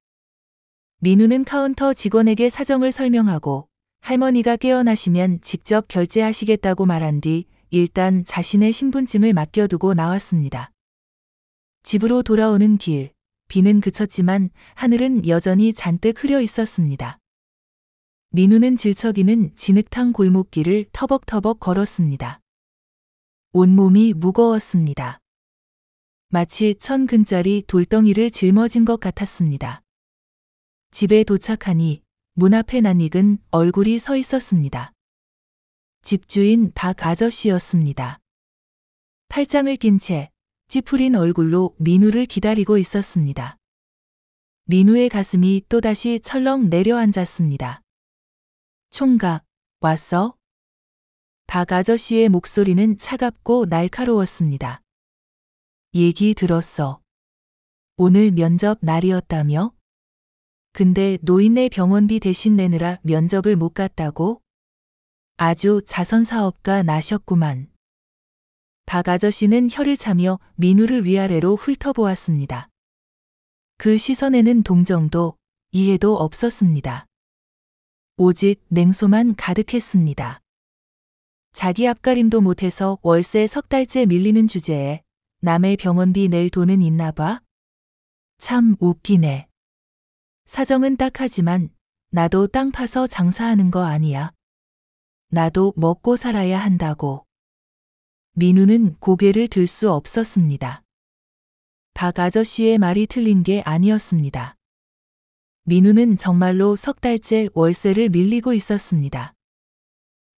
민우는 카운터 직원에게 사정을 설명하고 할머니가 깨어나시면 직접 결제하시겠다고 말한 뒤 일단 자신의 신분증을 맡겨두고 나왔습니다. 집으로 돌아오는 길, 비는 그쳤지만 하늘은 여전히 잔뜩 흐려 있었습니다. 민우는 질척이는 진흙탕 골목길을 터벅터벅 걸었습니다. 온몸이 무거웠습니다. 마치 1000근짜리 돌덩이를 짊어진 것 같았습니다. 집에 도착하니 문 앞에 낯익은 얼굴이 서 있었습니다. 집주인 박 아저씨였습니다. 팔짱을 낀 채 찌푸린 얼굴로 민우를 기다리고 있었습니다. 민우의 가슴이 또다시 철렁 내려앉았습니다. 총각, 왔어? 박 아저씨의 목소리는 차갑고 날카로웠습니다. 얘기 들었어. 오늘 면접 날이었다며? 근데 노인네 병원비 대신 내느라 면접을 못 갔다고? 아주 자선사업가 나셨구만. 박 아저씨는 혀를 차며 민우를 위아래로 훑어보았습니다. 그 시선에는 동정도 이해도 없었습니다. 오직 냉소만 가득했습니다. 자기 앞가림도 못해서 월세 석 달째 밀리는 주제에 남의 병원비 낼 돈은 있나 봐? 참 웃기네. 사정은 딱하지만 나도 땅 파서 장사하는 거 아니야. 나도 먹고 살아야 한다고. 민우는 고개를 들 수 없었습니다. 박 아저씨의 말이 틀린 게 아니었습니다. 민우는 정말로 석 달째 월세를 밀리고 있었습니다.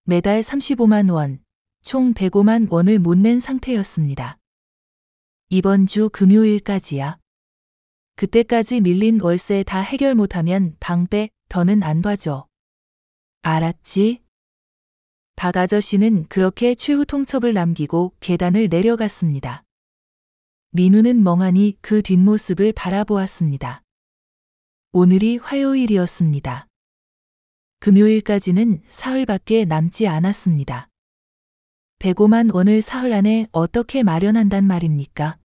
매달 35만 원, 총 105만 원을 못 낸 상태였습니다. 이번 주 금요일까지야. 그때까지 밀린 월세 다 해결 못하면 방배 더는 안 봐줘. 알았지? 박 아저씨는 그렇게 최후 통첩을 남기고 계단을 내려갔습니다. 민우는 멍하니 그 뒷모습을 바라보았습니다. 오늘이 화요일이었습니다. 금요일까지는 사흘밖에 남지 않았습니다. 105만 원을 사흘 안에 어떻게 마련한단 말입니까?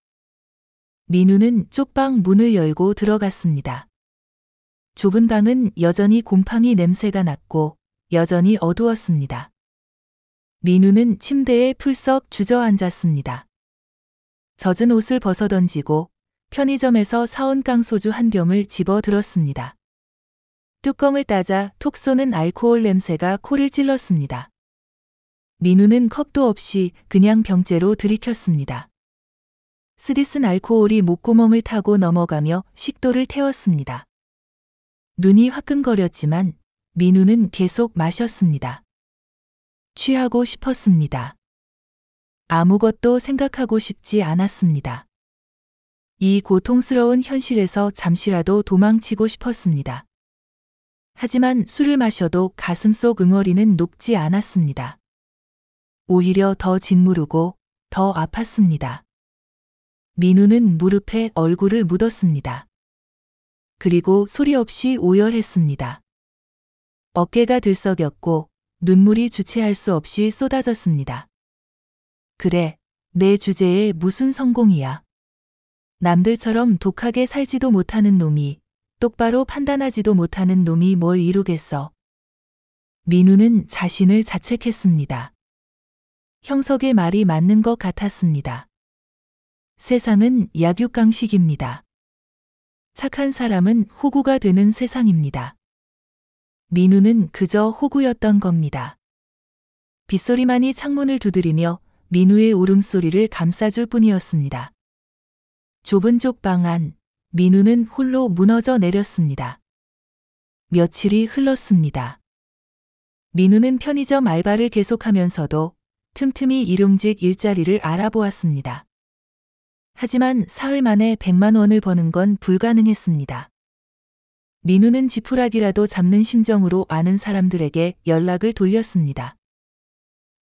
민우는 쪽방 문을 열고 들어갔습니다. 좁은 방은 여전히 곰팡이 냄새가 났고 여전히 어두웠습니다. 민우는 침대에 풀썩 주저앉았습니다. 젖은 옷을 벗어던지고 편의점에서 사온 깡소주 한 병을 집어 들었습니다. 뚜껑을 따자 톡 쏘는 알코올 냄새가 코를 찔렀습니다. 민우는 컵도 없이 그냥 병째로 들이켰습니다. 쓰디쓴 알코올이 목구멍을 타고 넘어가며 식도를 태웠습니다. 눈이 화끈거렸지만 민우는 계속 마셨습니다. 취하고 싶었습니다. 아무것도 생각하고 싶지 않았습니다. 이 고통스러운 현실에서 잠시라도 도망치고 싶었습니다. 하지만 술을 마셔도 가슴속 응어리는 녹지 않았습니다. 오히려 더 짓무르고 더 아팠습니다. 민우는 무릎에 얼굴을 묻었습니다. 그리고 소리 없이 오열했습니다. 어깨가 들썩였고 눈물이 주체할 수 없이 쏟아졌습니다. 그래, 내 주제에 무슨 성공이야. 남들처럼 독하게 살지도 못하는 놈이, 똑바로 판단하지도 못하는 놈이 뭘 이루겠어. 민우는 자신을 자책했습니다. 형석의 말이 맞는 것 같았습니다. 세상은 약육강식입니다. 착한 사람은 호구가 되는 세상입니다. 민우는 그저 호구였던 겁니다. 빗소리만이 창문을 두드리며 민우의 울음소리를 감싸줄 뿐이었습니다. 좁은 쪽방 안, 민우는 홀로 무너져 내렸습니다. 며칠이 흘렀습니다. 민우는 편의점 알바를 계속하면서도 틈틈이 일용직 일자리를 알아보았습니다. 하지만 사흘 만에 100만 원을 버는 건 불가능했습니다. 민우는 지푸라기라도 잡는 심정으로 아는 사람들에게 연락을 돌렸습니다.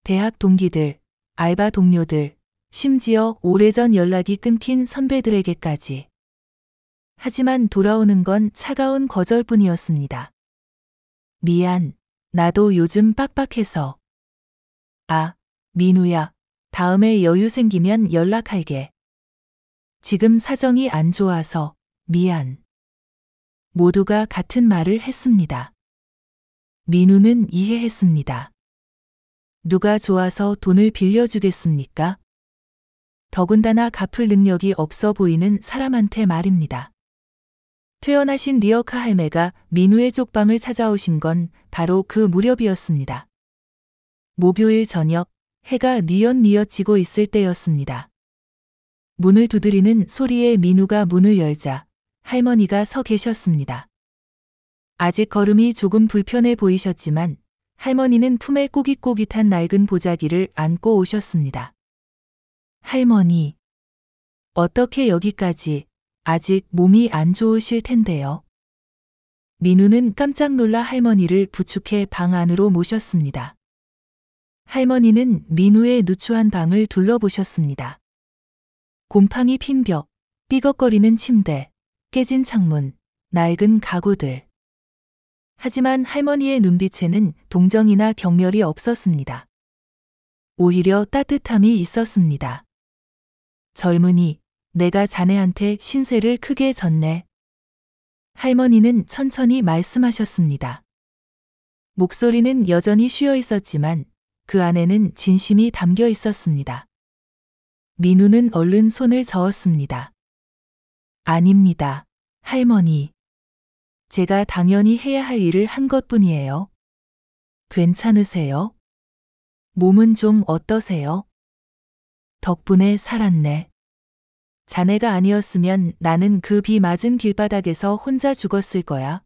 대학 동기들, 알바 동료들, 심지어 오래전 연락이 끊긴 선배들에게까지. 하지만 돌아오는 건 차가운 거절뿐이었습니다. 미안, 나도 요즘 빡빡해서. 아, 민우야, 다음에 여유 생기면 연락할게. 지금 사정이 안 좋아서 미안. 모두가 같은 말을 했습니다. 민우는 이해했습니다. 누가 좋아서 돈을 빌려주겠습니까? 더군다나 갚을 능력이 없어 보이는 사람한테 말입니다. 퇴원하신 리어카 할매가 민우의 쪽방을 찾아오신 건 바로 그 무렵이었습니다. 목요일 저녁, 해가 뉘엿뉘엿 지고 있을 때였습니다. 문을 두드리는 소리에 민우가 문을 열자 할머니가 서 계셨습니다. 아직 걸음이 조금 불편해 보이셨지만 할머니는 품에 꼬깃꼬깃한 낡은 보자기를 안고 오셨습니다. 할머니, 어떻게 여기까지, 아직 몸이 안 좋으실 텐데요. 민우는 깜짝 놀라 할머니를 부축해 방 안으로 모셨습니다. 할머니는 민우의 누추한 방을 둘러보셨습니다. 곰팡이 핀 벽, 삐걱거리는 침대, 깨진 창문, 낡은 가구들. 하지만 할머니의 눈빛에는 동정이나 경멸이 없었습니다. 오히려 따뜻함이 있었습니다. 젊은이, 내가 자네한테 신세를 크게 졌네. 할머니는 천천히 말씀하셨습니다. 목소리는 여전히 쉬어 있었지만 그 안에는 진심이 담겨 있었습니다. 민우는 얼른 손을 저었습니다. 아닙니다, 할머니. 제가 당연히 해야 할 일을 한 것뿐이에요. 괜찮으세요? 몸은 좀 어떠세요? 덕분에 살았네. 자네가 아니었으면 나는 그 비 맞은 길바닥에서 혼자 죽었을 거야.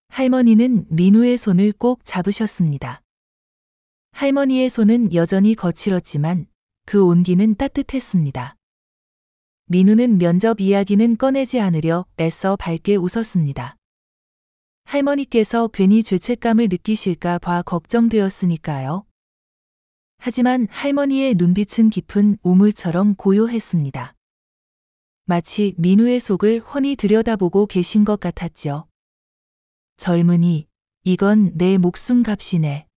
할머니는 민우의 손을 꼭 잡으셨습니다. 할머니의 손은 여전히 거칠었지만 그 온기는 따뜻했습니다. 민우는 면접 이야기는 꺼내지 않으려 애써 밝게 웃었습니다. 할머니께서 괜히 죄책감을 느끼실까 봐 걱정되었으니까요. 하지만 할머니의 눈빛은 깊은 우물처럼 고요했습니다. 마치 민우의 속을 훤히 들여다보고 계신 것 같았죠. 젊은이, 이건 내 목숨값이네.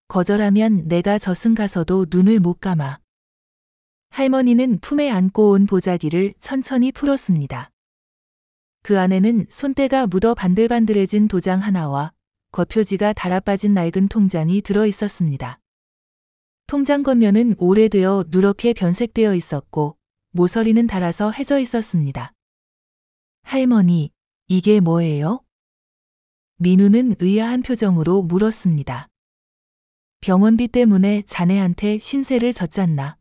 거절하면 내가 저승 가서도 눈을 못 감아. 할머니는 품에 안고 온 보자기를 천천히 풀었습니다. 그 안에는 손때가 묻어 반들반들해진 도장 하나와 겉표지가 달아빠진 낡은 통장이 들어 있었습니다. 통장 겉면은 오래되어 누렇게 변색되어 있었고 모서리는 닳아서 해져 있었습니다. 할머니, 이게 뭐예요? 민우는 의아한 표정으로 물었습니다. 병원비 때문에 자네한테 신세를 졌잖나.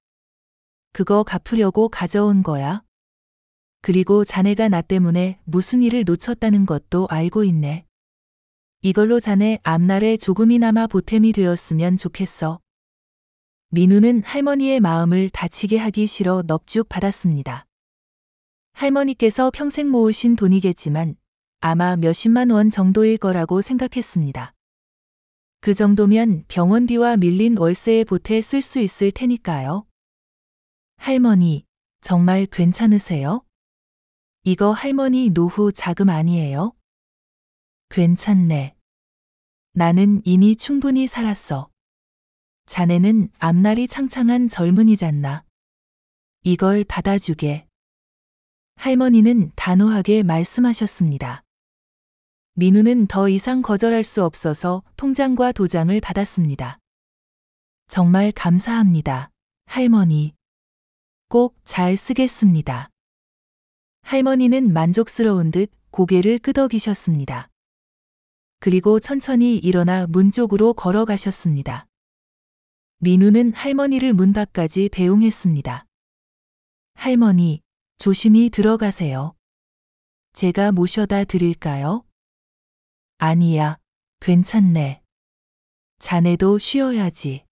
그거 갚으려고 가져온 거야? 그리고 자네가 나 때문에 무슨 일을 놓쳤다는 것도 알고 있네. 이걸로 자네 앞날에 조금이나마 보탬이 되었으면 좋겠어. 민우는 할머니의 마음을 다치게 하기 싫어 넙죽 받았습니다. 할머니께서 평생 모으신 돈이겠지만 아마 몇십만 원 정도일 거라고 생각했습니다. 그 정도면 병원비와 밀린 월세에 보태 쓸 수 있을 테니까요. 할머니, 정말 괜찮으세요? 이거 할머니 노후 자금 아니에요? 괜찮네. 나는 이미 충분히 살았어. 자네는 앞날이 창창한 젊은이잖나. 이걸 받아주게. 할머니는 단호하게 말씀하셨습니다. 민우는 더 이상 거절할 수 없어서 통장과 도장을 받았습니다. 정말 감사합니다, 할머니. 꼭 잘 쓰겠습니다. 할머니는 만족스러운 듯 고개를 끄덕이셨습니다. 그리고 천천히 일어나 문 쪽으로 걸어가셨습니다. 민우는 할머니를 문 밖까지 배웅했습니다. 할머니, 조심히 들어가세요. 제가 모셔다 드릴까요? 아니야, 괜찮네. 자네도 쉬어야지.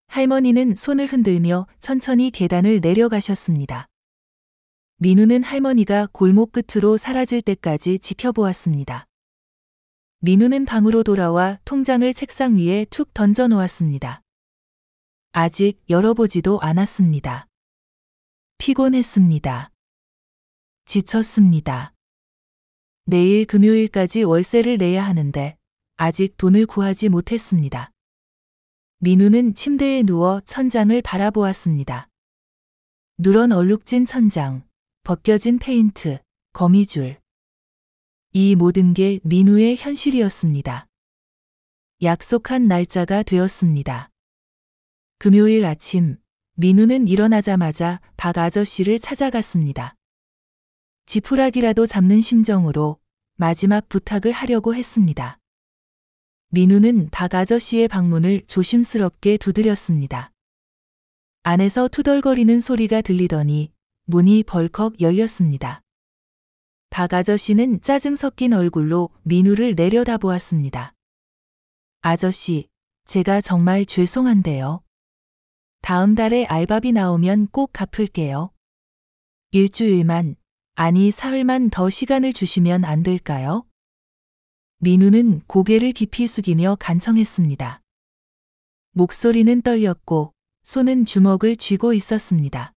할머니는 손을 흔들며 천천히 계단을 내려가셨습니다. 민우는 할머니가 골목 끝으로 사라질 때까지 지켜보았습니다. 민우는 방으로 돌아와 통장을 책상 위에 툭 던져 놓았습니다. 아직 열어보지도 않았습니다. 피곤했습니다. 지쳤습니다. 내일 금요일까지 월세를 내야 하는데 아직 돈을 구하지 못했습니다. 민우는 침대에 누워 천장을 바라보았습니다. 누런 얼룩진 천장, 벗겨진 페인트, 거미줄. 이 모든 게 민우의 현실이었습니다. 약속한 날짜가 되었습니다. 금요일 아침, 민우는 일어나자마자 박 아저씨를 찾아갔습니다. 지푸라기라도 잡는 심정으로 마지막 부탁을 하려고 했습니다. 민우는 박 아저씨의 방문을 조심스럽게 두드렸습니다. 안에서 투덜거리는 소리가 들리더니 문이 벌컥 열렸습니다. 박 아저씨는 짜증 섞인 얼굴로 민우를 내려다보았습니다. 아저씨, 제가 정말 죄송한데요. 다음 달에 알바비 나오면 꼭 갚을게요. 일주일만, 아니 사흘만 더 시간을 주시면 안 될까요? 민우는 고개를 깊이 숙이며 간청했습니다. 목소리는 떨렸고 손은 주먹을 쥐고 있었습니다.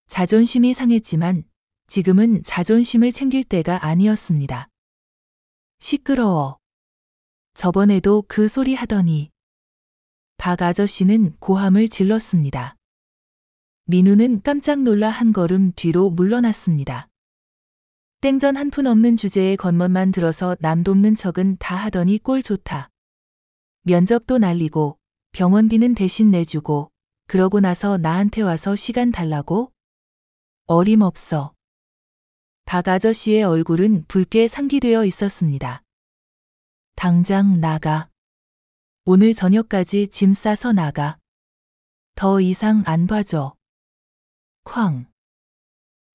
자존심이 상했지만 지금은 자존심을 챙길 때가 아니었습니다. 시끄러워. 저번에도 그 소리 하더니. 박 아저씨는 고함을 질렀습니다. 민우는 깜짝 놀라 한 걸음 뒤로 물러났습니다. 땡전 한 푼 없는 주제에 겉멋만 들어서 남 돕는 척은 다 하더니 꼴 좋다. 면접도 날리고 병원비는 대신 내주고 그러고 나서 나한테 와서 시간 달라고? 어림없어. 박 아저씨의 얼굴은 붉게 상기되어 있었습니다. 당장 나가. 오늘 저녁까지 짐 싸서 나가. 더 이상 안 봐줘. 쾅.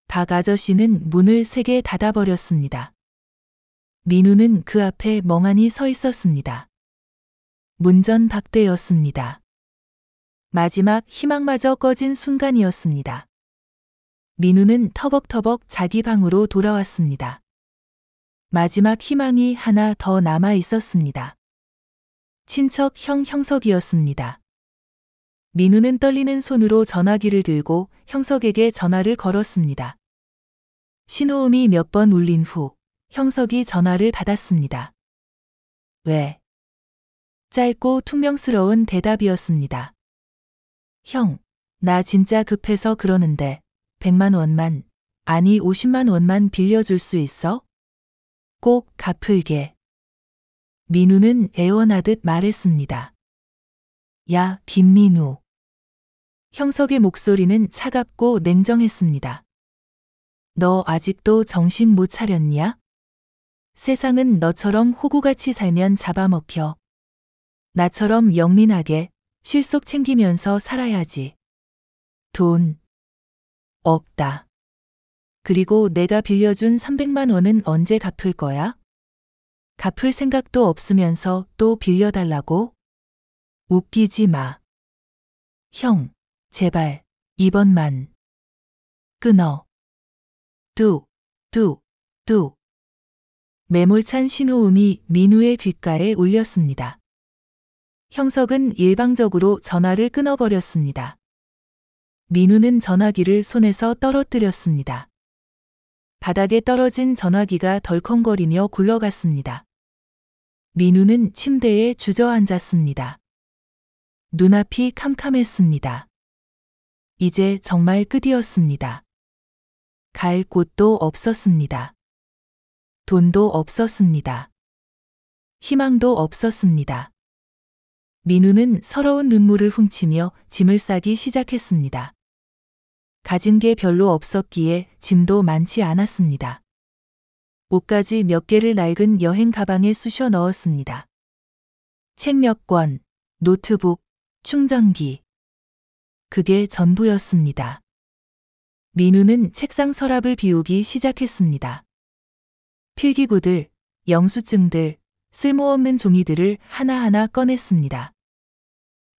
박 아저씨는 문을 세게 닫아버렸습니다. 민우는 그 앞에 멍하니 서 있었습니다. 문전박대였습니다. 마지막 희망마저 꺼진 순간이었습니다. 민우는 터벅터벅 자기 방으로 돌아왔습니다. 마지막 희망이 하나 더 남아 있었습니다. 친척 형석이었습니다. 민우는 떨리는 손으로 전화기를 들고 형석에게 전화를 걸었습니다. 신호음이 몇 번 울린 후 형석이 전화를 받았습니다. 왜? 짧고 퉁명스러운 대답이었습니다. 형, 나 진짜 급해서 그러는데 100만 원만, 아니 50만 원만 빌려줄 수 있어? 꼭 갚을게. 민우는 애원하듯 말했습니다. 야, 김민우. 형석의 목소리는 차갑고 냉정했습니다. 너 아직도 정신 못 차렸냐? 세상은 너처럼 호구같이 살면 잡아먹혀. 나처럼 영민하게 실속 챙기면서 살아야지. 돈 없다. 그리고 내가 빌려준 300만 원은 언제 갚을 거야? 갚을 생각도 없으면서 또 빌려달라고? 웃기지 마. 형, 제발, 이번만. 끊어. 뚝. 매몰찬 신호음이 민우의 귓가에 울렸습니다. 형석은 일방적으로 전화를 끊어버렸습니다. 민우는 전화기를 손에서 떨어뜨렸습니다. 바닥에 떨어진 전화기가 덜컹거리며 굴러갔습니다. 민우는 침대에 주저앉았습니다. 눈앞이 캄캄했습니다. 이제 정말 끝이었습니다. 갈 곳도 없었습니다. 돈도 없었습니다. 희망도 없었습니다. 민우는 서러운 눈물을 훔치며 짐을 싸기 시작했습니다. 가진 게 별로 없었기에 짐도 많지 않았습니다. 옷가지 몇 개를 낡은 여행 가방에 쑤셔 넣었습니다. 책 몇 권, 노트북, 충전기. 그게 전부였습니다. 민우는 책상 서랍을 비우기 시작했습니다. 필기구들, 영수증들, 쓸모없는 종이들을 하나하나 꺼냈습니다.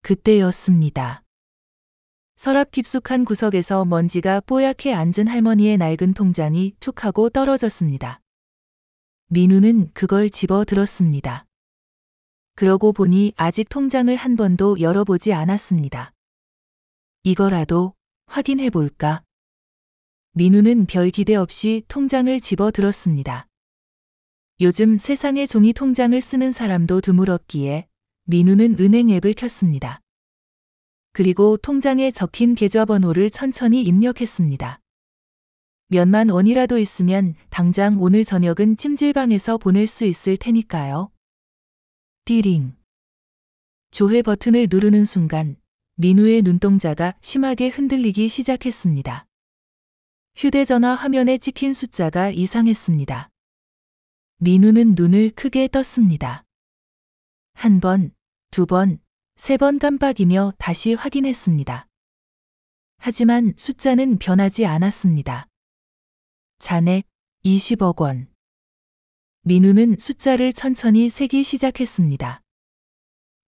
그때였습니다. 서랍 깊숙한 구석에서 먼지가 뽀얗게 앉은 할머니의 낡은 통장이 툭 하고 떨어졌습니다. 민우는 그걸 집어 들었습니다. 그러고 보니 아직 통장을 한 번도 열어보지 않았습니다. 이거라도 확인해 볼까? 민우는 별 기대 없이 통장을 집어 들었습니다. 요즘 세상에 종이 통장을 쓰는 사람도 드물었기에 민우는 은행 앱을 켰습니다. 그리고 통장에 적힌 계좌번호를 천천히 입력했습니다. 몇만 원이라도 있으면 당장 오늘 저녁은 찜질방에서 보낼 수 있을 테니까요. 띠링. 조회 버튼을 누르는 순간 민우의 눈동자가 심하게 흔들리기 시작했습니다. 휴대전화 화면에 찍힌 숫자가 이상했습니다. 민우는 눈을 크게 떴습니다. 한 번, 두 번, 세 번 깜빡이며 다시 확인했습니다. 하지만 숫자는 변하지 않았습니다. 잔액 20억 원. 민우는 숫자를 천천히 세기 시작했습니다.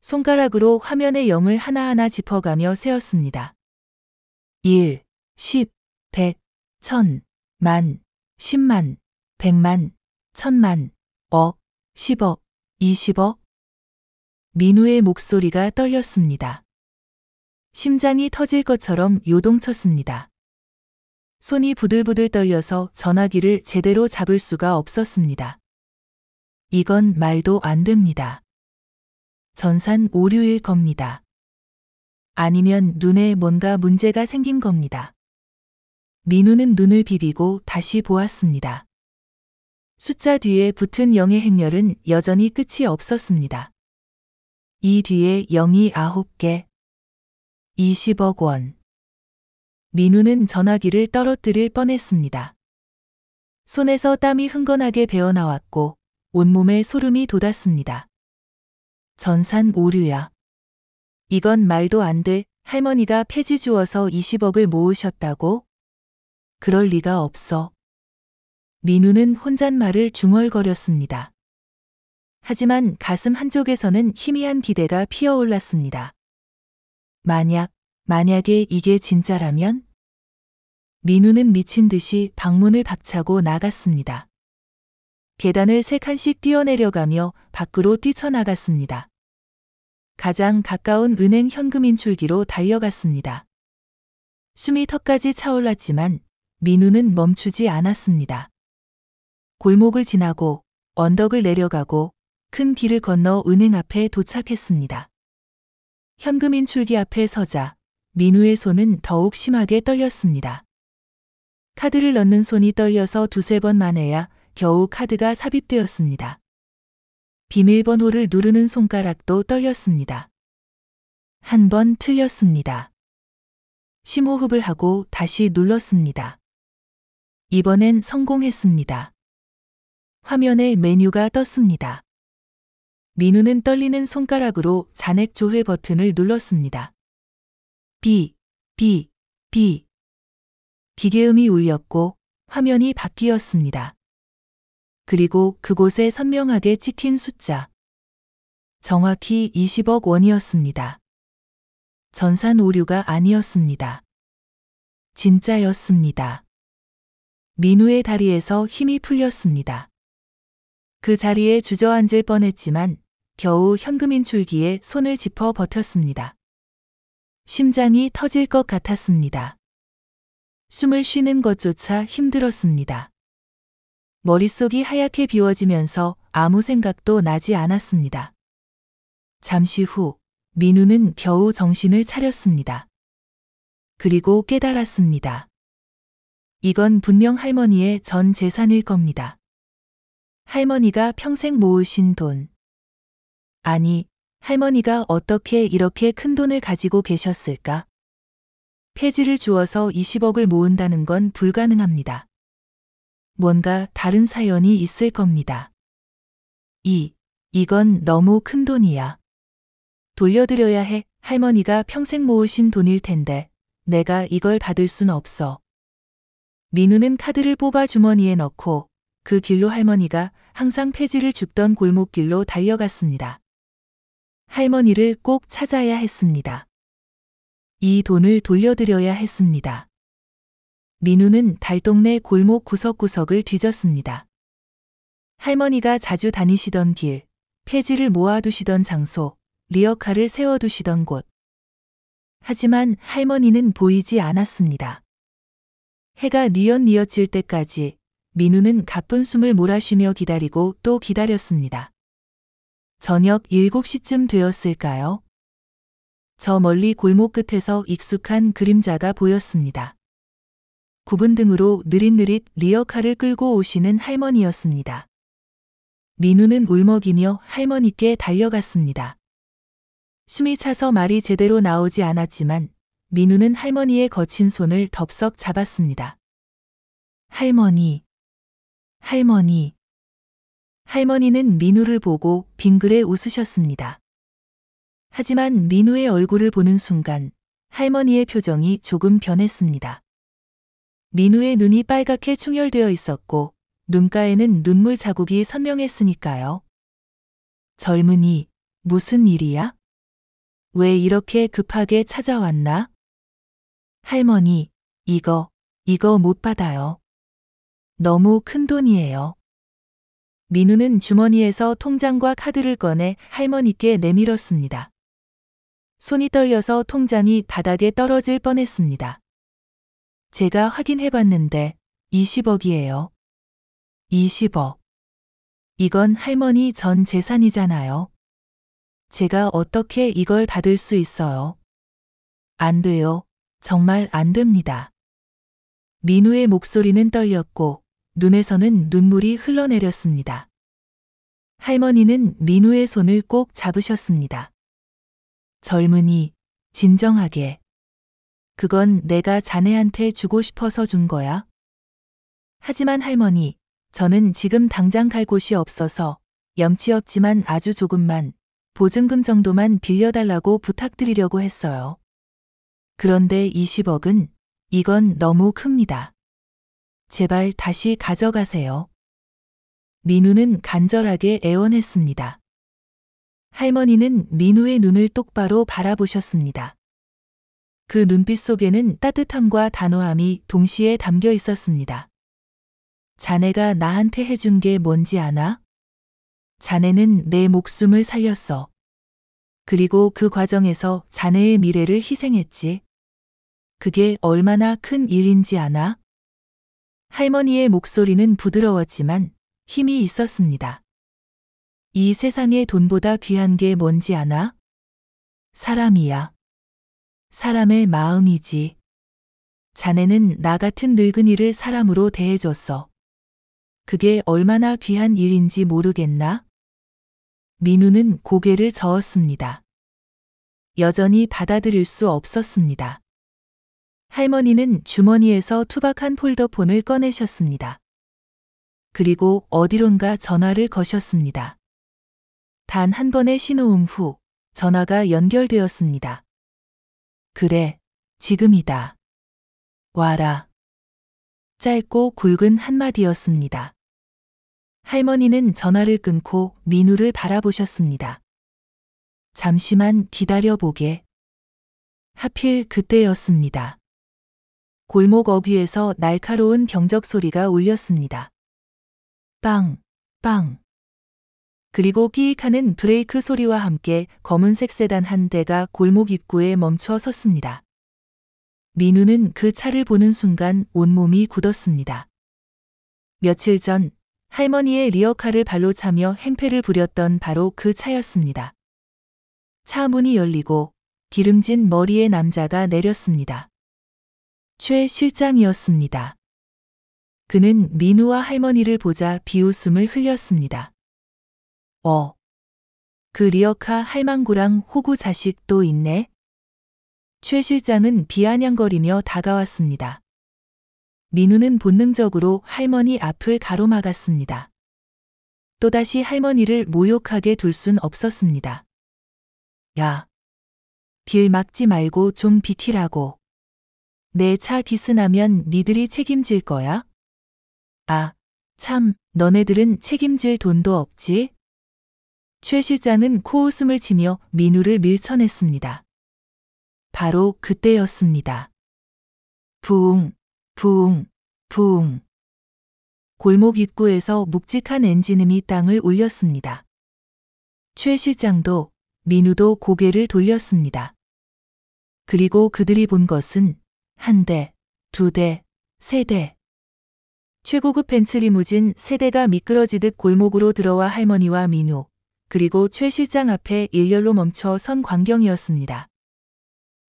손가락으로 화면의 0을 하나하나 짚어가며 세었습니다. 1, 10, 100, 1000, 만, 10만, 100만, 1000만, 억, 10억, 20억. 민우의 목소리가 떨렸습니다. 심장이 터질 것처럼 요동쳤습니다. 손이 부들부들 떨려서 전화기를 제대로 잡을 수가 없었습니다. 이건 말도 안 됩니다. 전산 오류일 겁니다. 아니면 눈에 뭔가 문제가 생긴 겁니다. 민우는 눈을 비비고 다시 보았습니다. 숫자 뒤에 붙은 0의 행렬은 여전히 끝이 없었습니다. 이 뒤에 0이 9개. 20억 원. 민우는 전화기를 떨어뜨릴 뻔했습니다. 손에서 땀이 흥건하게 배어나왔고 온몸에 소름이 돋았습니다. 전산 오류야. 이건 말도 안 돼. 할머니가 폐지 주어서 20억을 모으셨다고? 그럴 리가 없어. 민우는 혼잣말을 중얼거렸습니다. 하지만 가슴 한쪽에서는 희미한 기대가 피어올랐습니다. 만약에 이게 진짜라면? 민우는 미친 듯이 방문을 박차고 나갔습니다. 계단을 3칸씩 뛰어내려가며 밖으로 뛰쳐나갔습니다. 가장 가까운 은행 현금 인출기로 달려갔습니다. 숨이 턱까지 차올랐지만 민우는 멈추지 않았습니다. 골목을 지나고 언덕을 내려가고 큰 길을 건너 은행 앞에 도착했습니다. 현금 인출기 앞에 서자 민우의 손은 더욱 심하게 떨렸습니다. 카드를 넣는 손이 떨려서 두세 번 만에야 겨우 카드가 삽입되었습니다. 비밀번호를 누르는 손가락도 떨렸습니다. 한 번 틀렸습니다. 심호흡을 하고 다시 눌렀습니다. 이번엔 성공했습니다. 화면에 메뉴가 떴습니다. 민우는 떨리는 손가락으로 잔액 조회 버튼을 눌렀습니다. 비. 기계음이 울렸고 화면이 바뀌었습니다. 그리고 그곳에 선명하게 찍힌 숫자. 정확히 20억 원이었습니다. 전산 오류가 아니었습니다. 진짜였습니다. 민우의 다리에서 힘이 풀렸습니다. 그 자리에 주저앉을 뻔했지만 겨우 현금인출기에 손을 짚어 버텼습니다. 심장이 터질 것 같았습니다. 숨을 쉬는 것조차 힘들었습니다. 머릿속이 하얗게 비워지면서 아무 생각도 나지 않았습니다. 잠시 후 민우는 겨우 정신을 차렸습니다. 그리고 깨달았습니다. 이건 분명 할머니의 전 재산일 겁니다. 할머니가 평생 모으신 돈. 아니, 할머니가 어떻게 이렇게 큰 돈을 가지고 계셨을까? 폐지를 주어서 20억을 모은다는 건 불가능합니다. 뭔가 다른 사연이 있을 겁니다. 이건 너무 큰 돈이야. 돌려드려야 해. 할머니가 평생 모으신 돈일 텐데 내가 이걸 받을 순 없어. 민우는 카드를 뽑아 주머니에 넣고 그 길로 할머니가 항상 폐지를 줍던 골목길로 달려갔습니다. 할머니를 꼭 찾아야 했습니다. 이 돈을 돌려드려야 했습니다. 민우는 달동네 골목 구석구석을 뒤졌습니다. 할머니가 자주 다니시던 길, 폐지를 모아두시던 장소, 리어카를 세워두시던 곳. 하지만 할머니는 보이지 않았습니다. 해가 뉘엿뉘엿질 때까지 민우는 가쁜 숨을 몰아쉬며 기다리고 또 기다렸습니다. 저녁 7시쯤 되었을까요? 저 멀리 골목 끝에서 익숙한 그림자가 보였습니다. 구분등으로 느릿느릿 리어카를 끌고 오시는 할머니였습니다. 민우는 울먹이며 할머니께 달려갔습니다. 숨이 차서 말이 제대로 나오지 않았지만 민우는 할머니의 거친 손을 덥석 잡았습니다. 할머니. 할머니는 민우를 보고 빙그레 웃으셨습니다. 하지만 민우의 얼굴을 보는 순간 할머니의 표정이 조금 변했습니다. 민우의 눈이 빨갛게 충혈되어 있었고 눈가에는 눈물 자국이 선명했으니까요. 젊은이, 무슨 일이야? 왜 이렇게 급하게 찾아왔나? 할머니, 이거 못 받아요. 너무 큰 돈이에요. 민우는 주머니에서 통장과 카드를 꺼내 할머니께 내밀었습니다. 손이 떨려서 통장이 바닥에 떨어질 뻔했습니다. 제가 확인해봤는데 20억이에요. 20억. 이건 할머니 전 재산이잖아요. 제가 어떻게 이걸 받을 수 있어요? 안 돼요. 정말 안 됩니다. 민우의 목소리는 떨렸고 눈에서는 눈물이 흘러내렸습니다. 할머니는 민우의 손을 꼭 잡으셨습니다. 젊은이, 진정하게. 그건 내가 자네한테 주고 싶어서 준 거야. 하지만 할머니, 저는 지금 당장 갈 곳이 없어서 염치 없지만 아주 조금만, 보증금 정도만 빌려달라고 부탁드리려고 했어요. 그런데 20억은, 이건 너무 큽니다. 제발 다시 가져가세요. 민우는 간절하게 애원했습니다. 할머니는 민우의 눈을 똑바로 바라보셨습니다. 그 눈빛 속에는 따뜻함과 단호함이 동시에 담겨 있었습니다. 자네가 나한테 해준 게 뭔지 아나? 자네는 내 목숨을 살렸어. 그리고 그 과정에서 자네의 미래를 희생했지. 그게 얼마나 큰 일인지 아나? 할머니의 목소리는 부드러웠지만 힘이 있었습니다. 이 세상에 돈보다 귀한 게 뭔지 아나? 사람이야. 사람의 마음이지. 자네는 나 같은 늙은이를 사람으로 대해줬어. 그게 얼마나 귀한 일인지 모르겠나? 민우는 고개를 저었습니다. 여전히 받아들일 수 없었습니다. 할머니는 주머니에서 투박한 폴더폰을 꺼내셨습니다. 그리고 어디론가 전화를 거셨습니다. 단 한 번의 신호음 후 전화가 연결되었습니다. 그래, 지금이다. 와라. 짧고 굵은 한마디였습니다. 할머니는 전화를 끊고 민우를 바라보셨습니다. 잠시만 기다려보게. 하필 그때였습니다. 골목 어귀에서 날카로운 경적 소리가 울렸습니다. 빵, 빵. 그리고 끼익하는 브레이크 소리와 함께 검은색 세단 한 대가 골목 입구에 멈춰 섰습니다. 민우는 그 차를 보는 순간 온몸이 굳었습니다. 며칠 전 할머니의 리어카를 발로 차며 행패를 부렸던 바로 그 차였습니다. 차 문이 열리고 기름진 머리의 남자가 내렸습니다. 최 실장이었습니다. 그는 민우와 할머니를 보자 비웃음을 흘렸습니다. 그 리어카 할망구랑 호구 자식도 있네? 최 실장은 비아냥거리며 다가왔습니다. 민우는 본능적으로 할머니 앞을 가로막았습니다. 또다시 할머니를 모욕하게 둘 순 없었습니다. 야, 길 막지 말고 좀 비키라고. 내 차 기스나면 니들이 책임질 거야? 아, 참, 너네들은 책임질 돈도 없지? 최 실장은 코웃음을 치며 민우를 밀쳐냈습니다. 바로 그때였습니다. 부웅, 부웅, 부웅. 골목 입구에서 묵직한 엔진음이 땅을 울렸습니다. 최 실장도 민우도 고개를 돌렸습니다. 그리고 그들이 본 것은 한 대, 두 대, 세 대. 최고급 벤츠 리무진 세 대가 미끄러지듯 골목으로 들어와 할머니와 민우, 그리고 최 실장 앞에 일렬로 멈춰 선 광경이었습니다.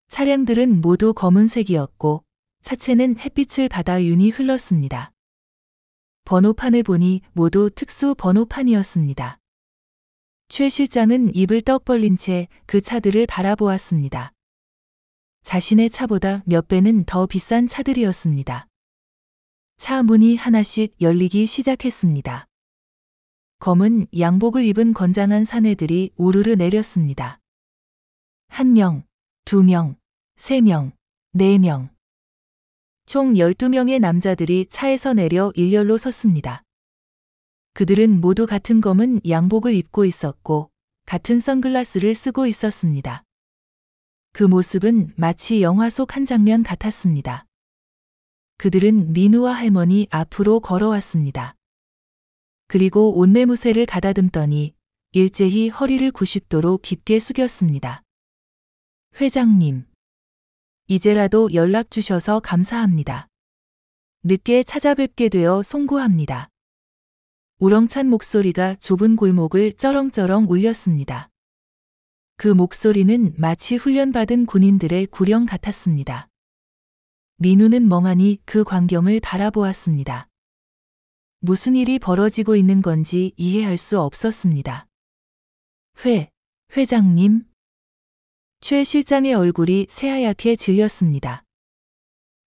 차량들은 모두 검은색이었고 차체는 햇빛을 받아 윤이 흘렀습니다. 번호판을 보니 모두 특수 번호판이었습니다. 최 실장은 입을 떡 벌린 채 그 차들을 바라보았습니다. 자신의 차보다 몇 배는 더 비싼 차들이었습니다. 차 문이 하나씩 열리기 시작했습니다. 검은 양복을 입은 건장한 사내들이 우르르 내렸습니다. 1명, 2명, 3명, 4명. 총 12명의 남자들이 차에서 내려 일렬로 섰습니다. 그들은 모두 같은 검은 양복을 입고 있었고 같은 선글라스를 쓰고 있었습니다. 그 모습은 마치 영화 속 한 장면 같았습니다. 그들은 민우와 할머니 앞으로 걸어왔습니다. 그리고 옷매무새를 가다듬더니 일제히 허리를 90도로 깊게 숙였습니다. 회장님, 이제라도 연락 주셔서 감사합니다. 늦게 찾아뵙게 되어 송구합니다. 우렁찬 목소리가 좁은 골목을 쩌렁쩌렁 울렸습니다. 그 목소리는 마치 훈련받은 군인들의 구령 같았습니다. 민우는 멍하니 그 광경을 바라보았습니다. 무슨 일이 벌어지고 있는 건지 이해할 수 없었습니다. 회장님. 최 실장의 얼굴이 새하얗게 질렸습니다.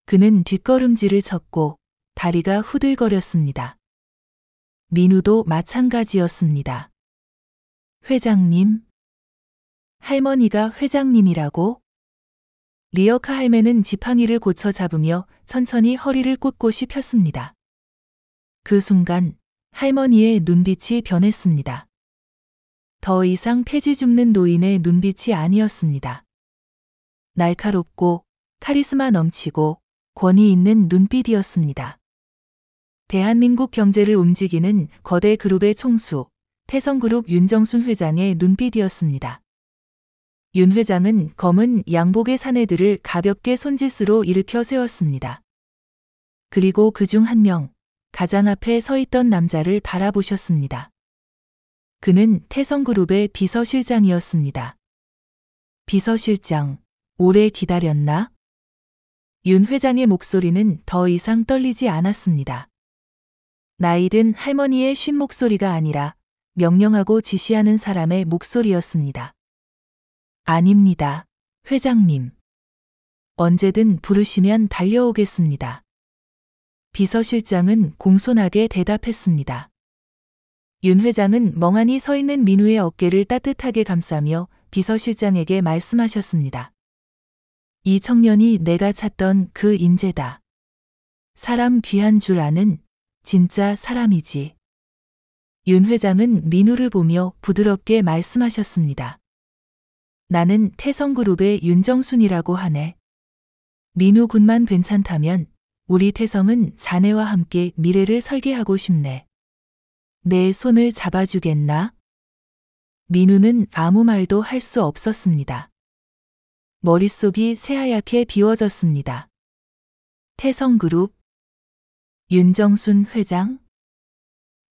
그는 뒷걸음질을 쳤고 다리가 후들거렸습니다. 민우도 마찬가지였습니다. 회장님. 할머니가 회장님이라고? 리어카 할매는 지팡이를 고쳐 잡으며 천천히 허리를 꼿꼿이 폈습니다. 그 순간 할머니의 눈빛이 변했습니다. 더 이상 폐지 줍는 노인의 눈빛이 아니었습니다. 날카롭고 카리스마 넘치고 권위 있는 눈빛이었습니다. 대한민국 경제를 움직이는 거대 그룹의 총수, 태성그룹 윤정순 회장의 눈빛이었습니다. 윤 회장은 검은 양복의 사내들을 가볍게 손짓으로 일으켜 세웠습니다. 그리고 그중 한 명, 가장 앞에 서 있던 남자를 바라보셨습니다. 그는 태성그룹의 비서실장이었습니다. 비서실장, 오래 기다렸나? 윤 회장의 목소리는 더 이상 떨리지 않았습니다. 나이든 할머니의 쉰 목소리가 아니라 명령하고 지시하는 사람의 목소리였습니다. 아닙니다, 회장님. 언제든 부르시면 달려오겠습니다. 비서실장은 공손하게 대답했습니다. 윤 회장은 멍하니 서 있는 민우의 어깨를 따뜻하게 감싸며 비서실장에게 말씀하셨습니다. 이 청년이 내가 찾던 그 인재다. 사람 귀한 줄 아는 진짜 사람이지. 윤 회장은 민우를 보며 부드럽게 말씀하셨습니다. 나는 태성그룹의 윤정순이라고 하네. 민우 군만 괜찮다면 우리 태성은 자네와 함께 미래를 설계하고 싶네. 내 손을 잡아주겠나? 민우는 아무 말도 할 수 없었습니다. 머릿속이 새하얗게 비워졌습니다. 태성그룹, 윤정순 회장?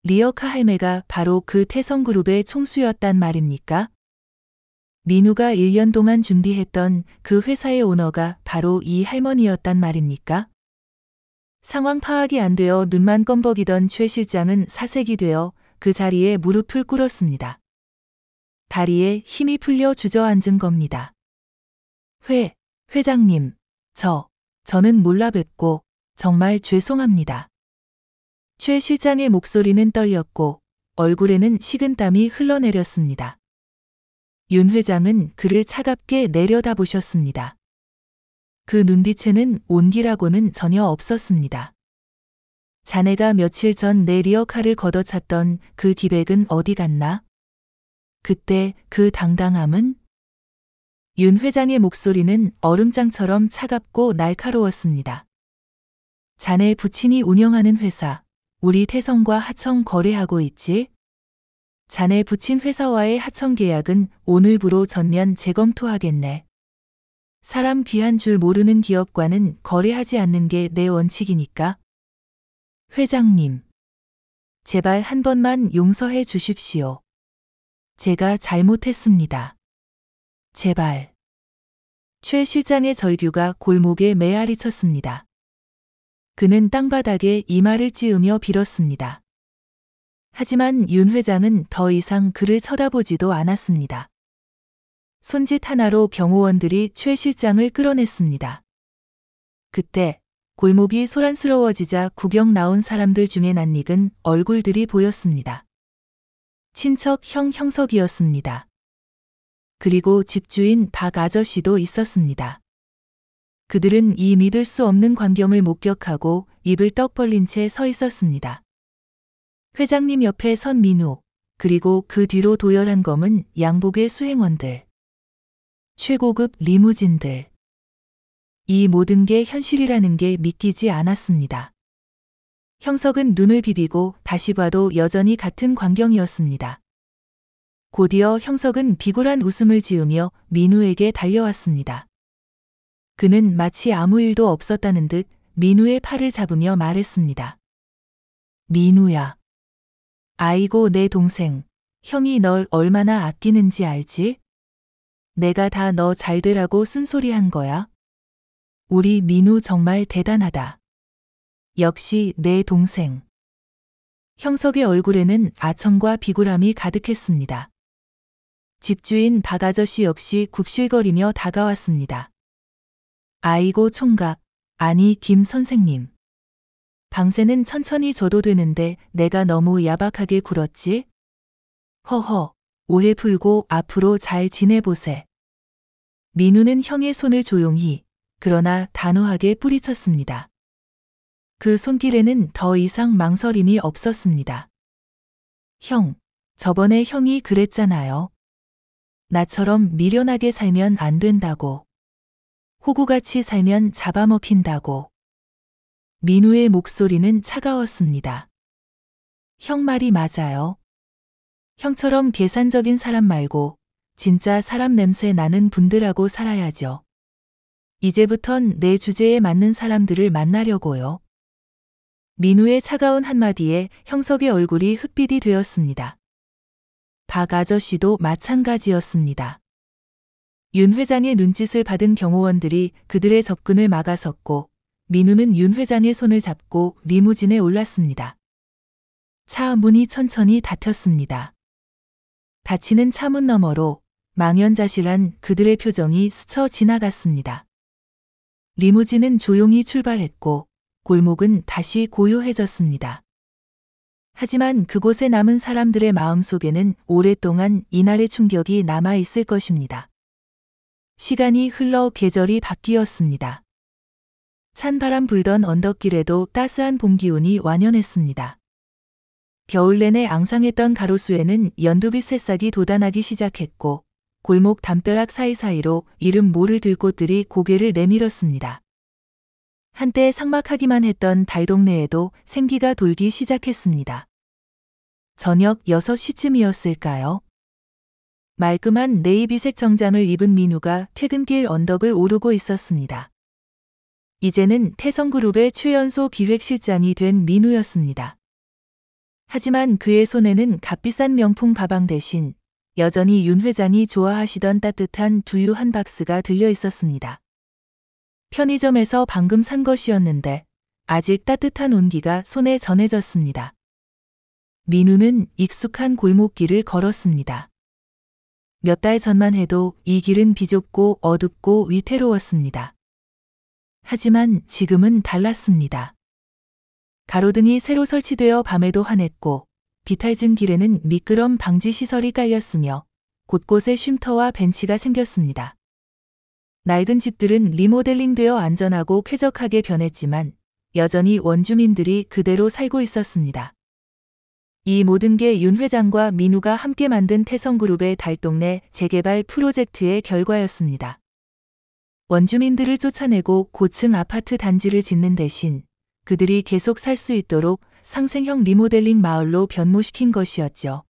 리어카 할매가 바로 그 태성그룹의 총수였단 말입니까? 민우가 1년 동안 준비했던 그 회사의 오너가 바로 이 할머니였단 말입니까? 상황 파악이 안 되어 눈만 껌벅이던 최 실장은 사색이 되어 그 자리에 무릎을 꿇었습니다. 다리에 힘이 풀려 주저앉은 겁니다. 회장님, 저는 몰라 뵙고 정말 죄송합니다. 최 실장의 목소리는 떨렸고 얼굴에는 식은땀이 흘러내렸습니다. 윤 회장은 그를 차갑게 내려다보셨습니다. 그 눈빛에는 온기라고는 전혀 없었습니다. 자네가 며칠 전 내 리어카를 걷어찼던 그 기백은 어디 갔나? 그때 그 당당함은? 윤 회장의 목소리는 얼음장처럼 차갑고 날카로웠습니다. 자네 부친이 운영하는 회사, 우리 태성과 하청 거래하고 있지? 자네 부친 회사와의 하청 계약은 오늘부로 전면 재검토하겠네. 사람 귀한 줄 모르는 기업과는 거래하지 않는 게 내 원칙이니까. 회장님, 제발 한 번만 용서해 주십시오. 제가 잘못했습니다. 제발. 최 실장의 절규가 골목에 메아리 쳤습니다. 그는 땅바닥에 이마를 찌으며 빌었습니다. 하지만 윤 회장은 더 이상 그를 쳐다보지도 않았습니다. 손짓 하나로 경호원들이 최 실장을 끌어냈습니다. 그때 골목이 소란스러워지자 구경 나온 사람들 중에 낯익은 얼굴들이 보였습니다. 친척 형석이었습니다. 그리고 집주인 박 아저씨도 있었습니다. 그들은 이 믿을 수 없는 광경을 목격하고 입을 떡 벌린 채 서 있었습니다. 회장님 옆에 선 민우, 그리고 그 뒤로 도열한 검은 양복의 수행원들. 최고급 리무진들. 이 모든 게 현실이라는 게 믿기지 않았습니다. 형석은 눈을 비비고 다시 봐도 여전히 같은 광경이었습니다. 곧이어 형석은 비굴한 웃음을 지으며 민우에게 달려왔습니다. 그는 마치 아무 일도 없었다는 듯 민우의 팔을 잡으며 말했습니다. 민우야. 아이고 내 동생, 형이 널 얼마나 아끼는지 알지? 내가 다 너 잘 되라고 쓴소리한 거야. 우리 민우 정말 대단하다. 역시 내 동생. 형석의 얼굴에는 아청과 비굴함이 가득했습니다. 집주인 박 아저씨 역시 굽실거리며 다가왔습니다. 아이고 총각, 아니 김 선생님. 방세는 천천히 줘도 되는데 내가 너무 야박하게 굴었지? 허허, 오해 풀고 앞으로 잘 지내보세. 민우는 형의 손을 조용히, 그러나 단호하게 뿌리쳤습니다. 그 손길에는 더 이상 망설임이 없었습니다. 형, 저번에 형이 그랬잖아요. 나처럼 미련하게 살면 안 된다고. 호구같이 살면 잡아먹힌다고. 민우의 목소리는 차가웠습니다. 형 말이 맞아요. 형처럼 계산적인 사람 말고 진짜 사람 냄새 나는 분들하고 살아야죠. 이제부턴 내 주제에 맞는 사람들을 만나려고요. 민우의 차가운 한마디에 형석의 얼굴이 흑빛이 되었습니다. 박 아저씨도 마찬가지였습니다. 윤 회장의 눈짓을 받은 경호원들이 그들의 접근을 막아섰고 민우는 윤 회장의 손을 잡고 리무진에 올랐습니다. 차 문이 천천히 닫혔습니다. 닫히는 차문 너머로 망연자실한 그들의 표정이 스쳐 지나갔습니다. 리무진은 조용히 출발했고 골목은 다시 고요해졌습니다. 하지만 그곳에 남은 사람들의 마음속에는 오랫동안 이날의 충격이 남아있을 것입니다. 시간이 흘러 계절이 바뀌었습니다. 찬바람 불던 언덕길에도 따스한 봄 기운이 완연했습니다. 겨울 내내 앙상했던 가로수에는 연두빛 새싹이 돋아나기 시작했고 골목 담벼락 사이사이로 이름 모를 들꽃들이 고개를 내밀었습니다. 한때 삭막하기만 했던 달동네에도 생기가 돌기 시작했습니다. 저녁 6시쯤이었을까요? 말끔한 네이비색 정장을 입은 민우가 퇴근길 언덕을 오르고 있었습니다. 이제는 태성그룹의 최연소 기획실장이 된 민우였습니다. 하지만 그의 손에는 값비싼 명품 가방 대신 여전히 윤 회장이 좋아하시던 따뜻한 두유 한 박스가 들려 있었습니다. 편의점에서 방금 산 것이었는데 아직 따뜻한 온기가 손에 전해졌습니다. 민우는 익숙한 골목길을 걸었습니다. 몇 달 전만 해도 이 길은 비좁고 어둡고 위태로웠습니다. 하지만 지금은 달랐습니다. 가로등이 새로 설치되어 밤에도 환했고 비탈진 길에는 미끄럼 방지 시설이 깔렸으며 곳곳에 쉼터와 벤치가 생겼습니다. 낡은 집들은 리모델링되어 안전하고 쾌적하게 변했지만 여전히 원주민들이 그대로 살고 있었습니다. 이 모든 게 윤 회장과 민우가 함께 만든 태성그룹의 달동네 재개발 프로젝트의 결과였습니다. 원주민들을 쫓아내고 고층 아파트 단지를 짓는 대신 그들이 계속 살 수 있도록 상생형 리모델링 마을로 변모시킨 것이었죠.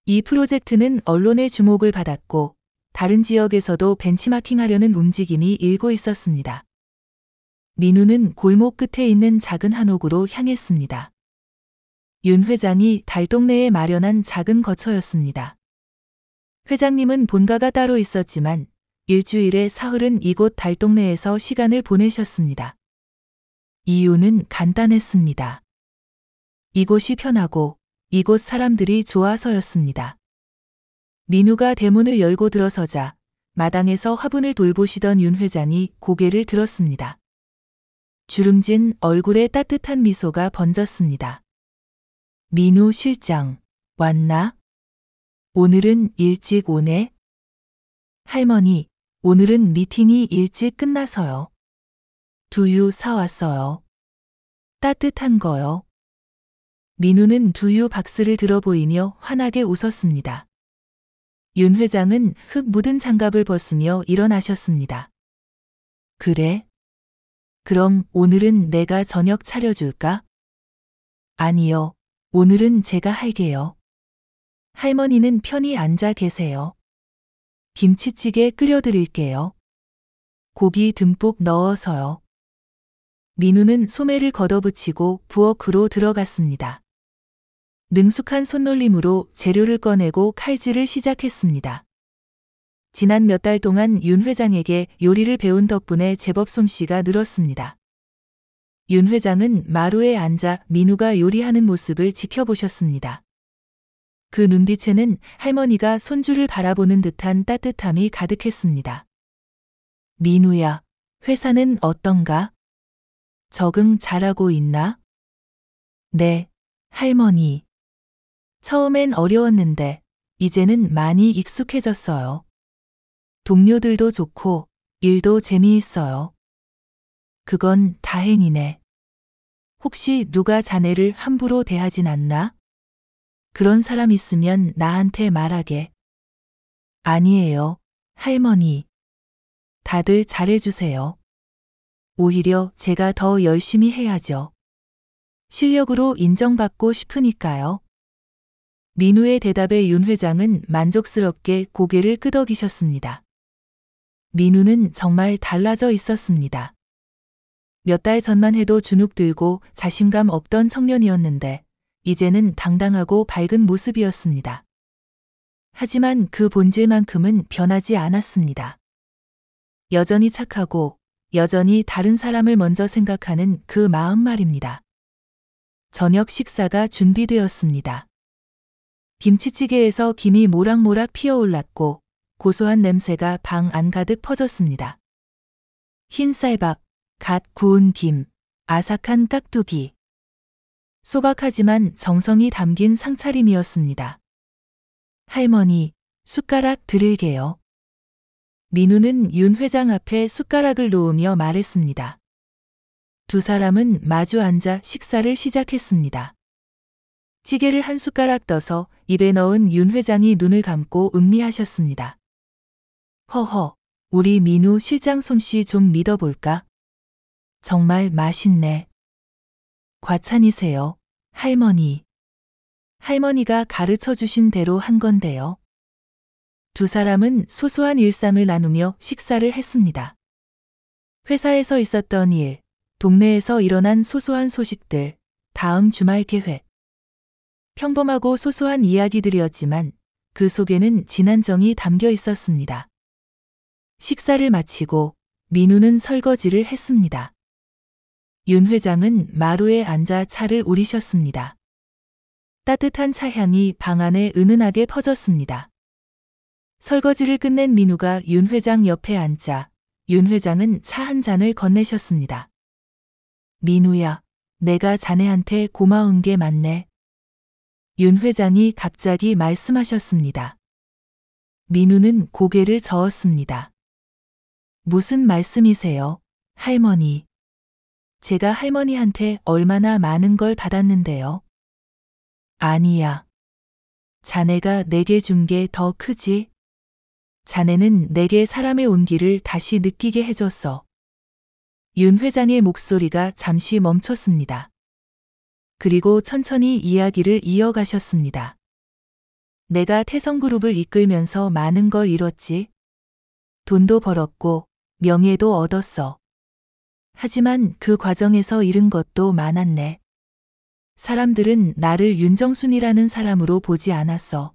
이 프로젝트는 언론의 주목을 받았고 다른 지역에서도 벤치마킹하려는 움직임이 일고 있었습니다. 민우는 골목 끝에 있는 작은 한옥으로 향했습니다. 윤 회장이 달동네에 마련한 작은 거처였습니다. 회장님은 본가가 따로 있었지만 일주일에 사흘은 이곳 달동네에서 시간을 보내셨습니다. 이유는 간단했습니다. 이곳이 편하고 이곳 사람들이 좋아서였습니다. 민우가 대문을 열고 들어서자 마당에서 화분을 돌보시던 윤 회장이 고개를 들었습니다. 주름진 얼굴에 따뜻한 미소가 번졌습니다. 민우 실장, 왔나? 오늘은 일찍 오네? 할머니, 오늘은 미팅이 일찍 끝나서요. 두유 사왔어요. 따뜻한 거요. 민우는 두유 박스를 들어 보이며 환하게 웃었습니다. 윤 회장은 흙 묻은 장갑을 벗으며 일어나셨습니다. 그래? 그럼 오늘은 내가 저녁 차려줄까? 아니요. 오늘은 제가 할게요. 할머니는 편히 앉아 계세요. 김치찌개 끓여드릴게요. 고기 듬뿍 넣어서요. 민우는 소매를 걷어붙이고 부엌으로 들어갔습니다. 능숙한 손놀림으로 재료를 꺼내고 칼질을 시작했습니다. 지난 몇 달 동안 윤 회장에게 요리를 배운 덕분에 제법 솜씨가 늘었습니다. 윤 회장은 마루에 앉아 민우가 요리하는 모습을 지켜보셨습니다. 그 눈빛에는 할머니가 손주를 바라보는 듯한 따뜻함이 가득했습니다. 민우야, 회사는 어떤가? 적응 잘하고 있나? 네, 할머니. 처음엔 어려웠는데 이제는 많이 익숙해졌어요. 동료들도 좋고 일도 재미있어요. 그건 다행이네. 혹시 누가 자네를 함부로 대하진 않나? 그런 사람 있으면 나한테 말하게. 아니에요, 할머니. 다들 잘해주세요. 오히려 제가 더 열심히 해야죠. 실력으로 인정받고 싶으니까요. 민우의 대답에 윤 회장은 만족스럽게 고개를 끄덕이셨습니다. 민우는 정말 달라져 있었습니다. 몇 달 전만 해도 주눅 들고 자신감 없던 청년이었는데 이제는 당당하고 밝은 모습이었습니다. 하지만 그 본질만큼은 변하지 않았습니다. 여전히 착하고 여전히 다른 사람을 먼저 생각하는 그 마음 말입니다. 저녁 식사가 준비되었습니다. 김치찌개에서 김이 모락모락 피어올랐고 고소한 냄새가 방 안 가득 퍼졌습니다. 흰 쌀밥, 갓 구운 김, 아삭한 깍두기. 소박하지만 정성이 담긴 상차림이었습니다. 할머니, 숟가락 드릴게요. 민우는 윤 회장 앞에 숟가락을 놓으며 말했습니다. 두 사람은 마주 앉아 식사를 시작했습니다. 찌개를 한 숟가락 떠서 입에 넣은 윤 회장이 눈을 감고 음미하셨습니다. 허허, 우리 민우 실장 솜씨 좀 믿어볼까? 정말 맛있네. 과찬이세요, 할머니. 할머니가 가르쳐 주신 대로 한 건데요. 두 사람은 소소한 일상을 나누며 식사를 했습니다. 회사에서 있었던 일, 동네에서 일어난 소소한 소식들, 다음 주말 계획. 평범하고 소소한 이야기들이었지만 그 속에는 진한 정이 담겨 있었습니다. 식사를 마치고 민우는 설거지를 했습니다. 윤 회장은 마루에 앉아 차를 우리셨습니다. 따뜻한 차향이 방 안에 은은하게 퍼졌습니다. 설거지를 끝낸 민우가 윤 회장 옆에 앉자 윤 회장은 차 한 잔을 건네셨습니다. 민우야, 내가 자네한테 고마운 게 많네. 윤 회장이 갑자기 말씀하셨습니다. 민우는 고개를 저었습니다. 무슨 말씀이세요, 할머니? 제가 할머니한테 얼마나 많은 걸 받았는데요. 아니야. 자네가 내게 준 게 더 크지? 자네는 내게 사람의 온기를 다시 느끼게 해줬어. 윤 회장의 목소리가 잠시 멈췄습니다. 그리고 천천히 이야기를 이어가셨습니다. 내가 태성그룹을 이끌면서 많은 걸 이뤘지. 돈도 벌었고 명예도 얻었어. 하지만 그 과정에서 잃은 것도 많았네. 사람들은 나를 윤정순이라는 사람으로 보지 않았어.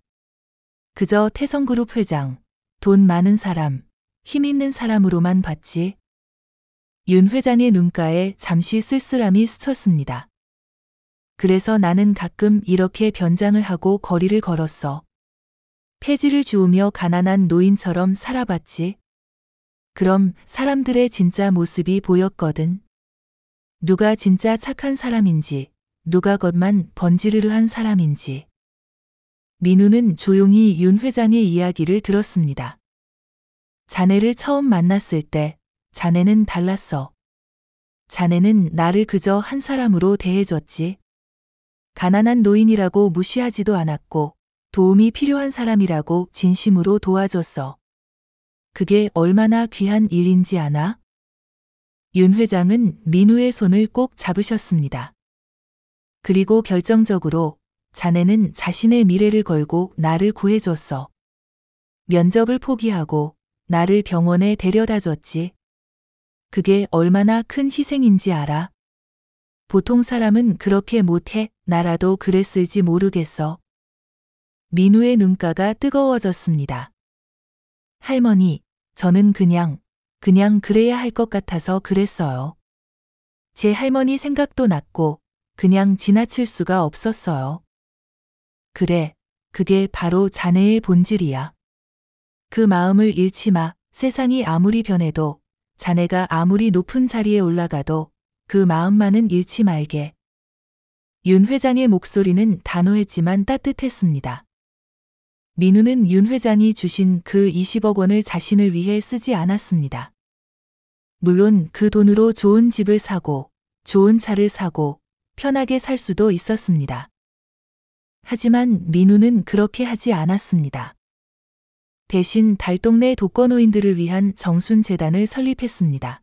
그저 태성그룹 회장, 돈 많은 사람, 힘 있는 사람으로만 봤지. 윤 회장의 눈가에 잠시 쓸쓸함이 스쳤습니다. 그래서 나는 가끔 이렇게 변장을 하고 거리를 걸었어. 폐지를 주우며 가난한 노인처럼 살아봤지. 그럼 사람들의 진짜 모습이 보였거든. 누가 진짜 착한 사람인지, 누가 겉만 번지르르한 사람인지. 민우는 조용히 윤 회장의 이야기를 들었습니다. 자네를 처음 만났을 때 자네는 달랐어. 자네는 나를 그저 한 사람으로 대해줬지. 가난한 노인이라고 무시하지도 않았고 도움이 필요한 사람이라고 진심으로 도와줬어. 그게 얼마나 귀한 일인지 아나? 윤 회장은 민우의 손을 꼭 잡으셨습니다. 그리고 결정적으로 자네는 자신의 미래를 걸고 나를 구해줬어. 면접을 포기하고 나를 병원에 데려다 줬지. 그게 얼마나 큰 희생인지 알아? 보통 사람은 그렇게 못해. 나라도 그랬을지 모르겠어. 민우의 눈가가 뜨거워졌습니다. 할머니, 저는 그냥 그래야 할 것 같아서 그랬어요. 제 할머니 생각도 났고 그냥 지나칠 수가 없었어요. 그래, 그게 바로 자네의 본질이야. 그 마음을 잃지 마. 세상이 아무리 변해도, 자네가 아무리 높은 자리에 올라가도 그 마음만은 잃지 말게. 윤 회장의 목소리는 단호했지만 따뜻했습니다. 민우는 윤 회장이 주신 그 20억 원을 자신을 위해 쓰지 않았습니다. 물론 그 돈으로 좋은 집을 사고, 좋은 차를 사고, 편하게 살 수도 있었습니다. 하지만 민우는 그렇게 하지 않았습니다. 대신 달동네 독거노인들을 위한 정순재단을 설립했습니다.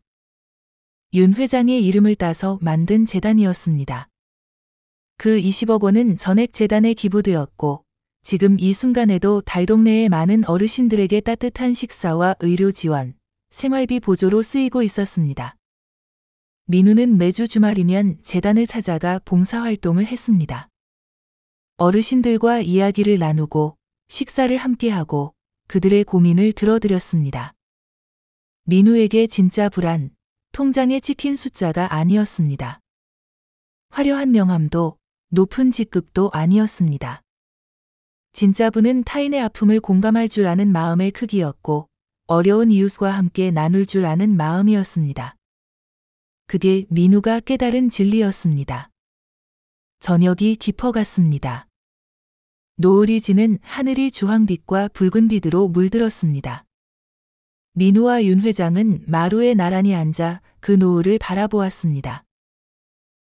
윤 회장의 이름을 따서 만든 재단이었습니다. 그 20억 원은 전액재단에 기부되었고 지금 이 순간에도 달동네의 많은 어르신들에게 따뜻한 식사와 의료 지원, 생활비 보조로 쓰이고 있었습니다. 민우는 매주 주말이면 재단을 찾아가 봉사활동을 했습니다. 어르신들과 이야기를 나누고 식사를 함께하고 그들의 고민을 들어드렸습니다. 민우에게 진짜 불안, 통장에 찍힌 숫자가 아니었습니다. 화려한 명함도 높은 직급도 아니었습니다. 진짜 부는 타인의 아픔을 공감할 줄 아는 마음의 크기였고 어려운 이웃과 함께 나눌 줄 아는 마음이었습니다. 그게 민우가 깨달은 진리였습니다. 저녁이 깊어갔습니다. 노을이 지는 하늘이 주황빛과 붉은빛으로 물들었습니다. 민우와 윤 회장은 마루에 나란히 앉아 그 노을을 바라보았습니다.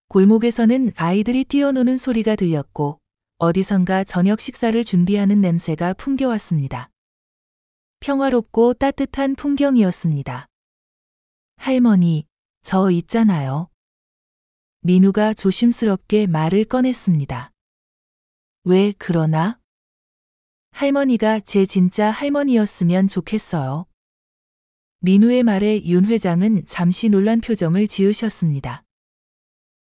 골목에서는 아이들이 뛰어노는 소리가 들렸고 어디선가 저녁 식사를 준비하는 냄새가 풍겨왔습니다. 평화롭고 따뜻한 풍경이었습니다. 할머니, 저 있잖아요. 민우가 조심스럽게 말을 꺼냈습니다. 왜 그러나? 할머니가 제 진짜 할머니였으면 좋겠어요. 민우의 말에 윤 회장은 잠시 놀란 표정을 지으셨습니다.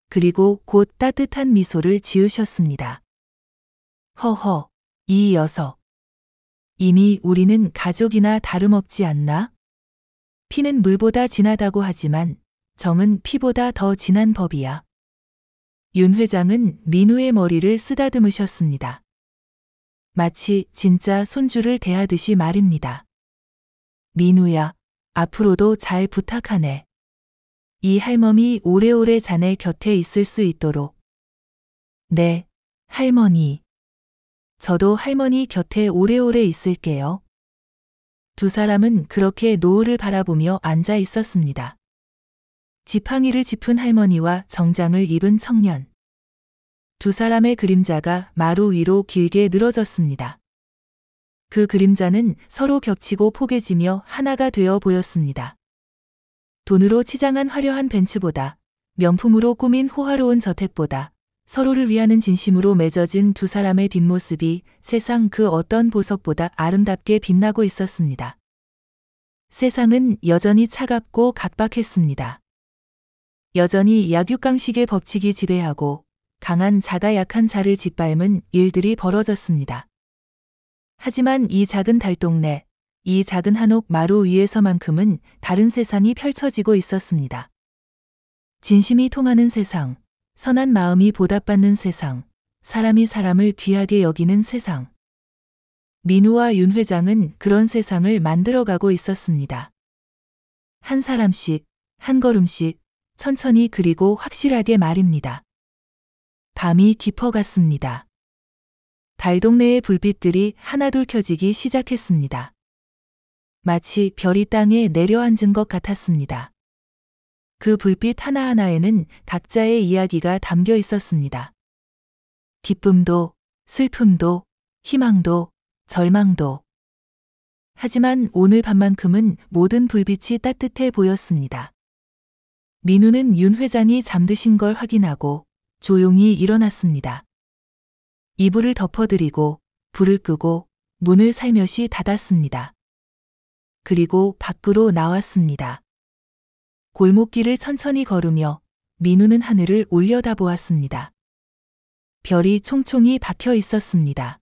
그리고 곧 따뜻한 미소를 지으셨습니다. 허허, 이 녀석. 이미 우리는 가족이나 다름없지 않나? 피는 물보다 진하다고 하지만 정은 피보다 더 진한 법이야. 윤 회장은 민우의 머리를 쓰다듬으셨습니다. 마치 진짜 손주를 대하듯이 말입니다. 민우야, 앞으로도 잘 부탁하네. 이 할멈이 오래오래 자네 곁에 있을 수 있도록. 네, 할머니. 저도 할머니 곁에 오래오래 있을게요. 두 사람은 그렇게 노을을 바라보며 앉아 있었습니다. 지팡이를 짚은 할머니와 정장을 입은 청년. 두 사람의 그림자가 마루 위로 길게 늘어졌습니다. 그 그림자는 서로 겹치고 포개지며 하나가 되어 보였습니다. 돈으로 치장한 화려한 벤츠보다, 명품으로 꾸민 호화로운 저택보다 서로를 위하는 진심으로 맺어진 두 사람의 뒷모습이 세상 그 어떤 보석보다 아름답게 빛나고 있었습니다. 세상은 여전히 차갑고 각박했습니다. 여전히 약육강식의 법칙이 지배하고 강한 자가 약한 자를 짓밟은 일들이 벌어졌습니다. 하지만 이 작은 달동네, 이 작은 한옥 마루 위에서만큼은 다른 세상이 펼쳐지고 있었습니다. 진심이 통하는 세상, 선한 마음이 보답받는 세상, 사람이 사람을 귀하게 여기는 세상. 민우와 윤 회장은 그런 세상을 만들어가고 있었습니다. 한 사람씩, 한 걸음씩, 천천히 그리고 확실하게 말입니다. 밤이 깊어갔습니다. 달동네의 불빛들이 하나둘 켜지기 시작했습니다. 마치 별이 땅에 내려앉은 것 같았습니다. 그 불빛 하나하나에는 각자의 이야기가 담겨 있었습니다. 기쁨도, 슬픔도, 희망도, 절망도. 하지만 오늘 밤만큼은 모든 불빛이 따뜻해 보였습니다. 민우는 윤 회장이 잠드신 걸 확인하고 조용히 일어났습니다. 이불을 덮어드리고 불을 끄고 문을 살며시 닫았습니다. 그리고 밖으로 나왔습니다. 골목길을 천천히 걸으며 민우는 하늘을 올려다보았습니다. 별이 총총히 박혀 있었습니다.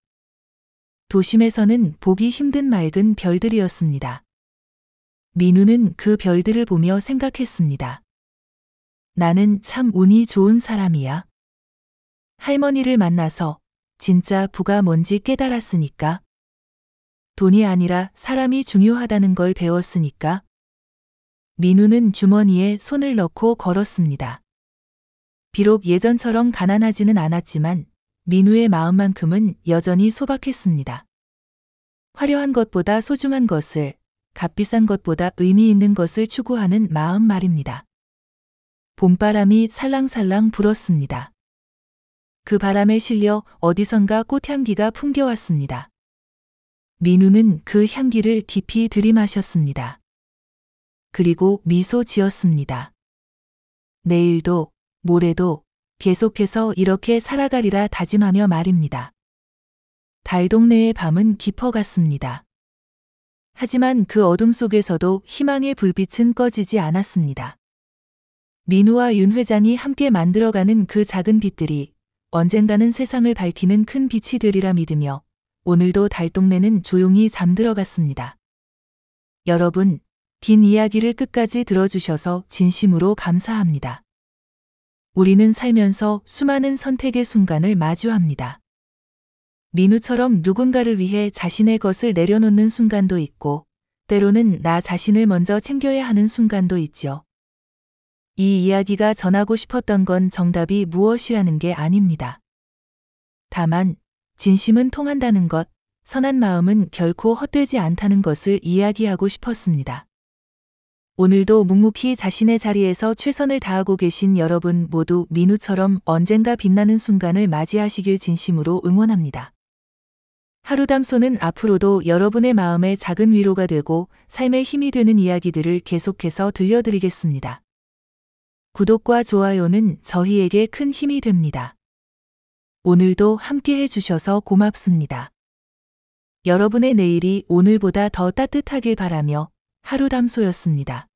도심에서는 보기 힘든 맑은 별들이었습니다. 민우는 그 별들을 보며 생각했습니다. 나는 참 운이 좋은 사람이야. 할머니를 만나서 진짜 부가 뭔지 깨달았으니까. 돈이 아니라 사람이 중요하다는 걸 배웠으니까. 민우는 주머니에 손을 넣고 걸었습니다. 비록 예전처럼 가난하지는 않았지만 민우의 마음만큼은 여전히 소박했습니다. 화려한 것보다 소중한 것을, 값비싼 것보다 의미 있는 것을 추구하는 마음 말입니다. 봄바람이 살랑살랑 불었습니다. 그 바람에 실려 어디선가 꽃향기가 풍겨왔습니다. 민우는 그 향기를 깊이 들이마셨습니다. 그리고 미소 지었습니다. 내일도, 모레도 계속해서 이렇게 살아가리라 다짐하며 말입니다. 달동네의 밤은 깊어갔습니다. 하지만 그 어둠 속에서도 희망의 불빛은 꺼지지 않았습니다. 민우와 윤 회장이 함께 만들어가는 그 작은 빛들이 언젠가는 세상을 밝히는 큰 빛이 되리라 믿으며 오늘도 달동네는 조용히 잠들어갔습니다. 여러분, 긴 이야기를 끝까지 들어주셔서 진심으로 감사합니다. 우리는 살면서 수많은 선택의 순간을 마주합니다. 민우처럼 누군가를 위해 자신의 것을 내려놓는 순간도 있고, 때로는 나 자신을 먼저 챙겨야 하는 순간도 있죠. 이 이야기가 전하고 싶었던 건 정답이 무엇이라는 게 아닙니다. 다만, 진심은 통한다는 것, 선한 마음은 결코 헛되지 않다는 것을 이야기하고 싶었습니다. 오늘도 묵묵히 자신의 자리에서 최선을 다하고 계신 여러분 모두 민우처럼 언젠가 빛나는 순간을 맞이하시길 진심으로 응원합니다. 하루담소는 앞으로도 여러분의 마음에 작은 위로가 되고 삶의 힘이 되는 이야기들을 계속해서 들려드리겠습니다. 구독과 좋아요는 저희에게 큰 힘이 됩니다. 오늘도 함께 해주셔서 고맙습니다. 여러분의 내일이 오늘보다 더 따뜻하길 바라며 하루담소였습니다.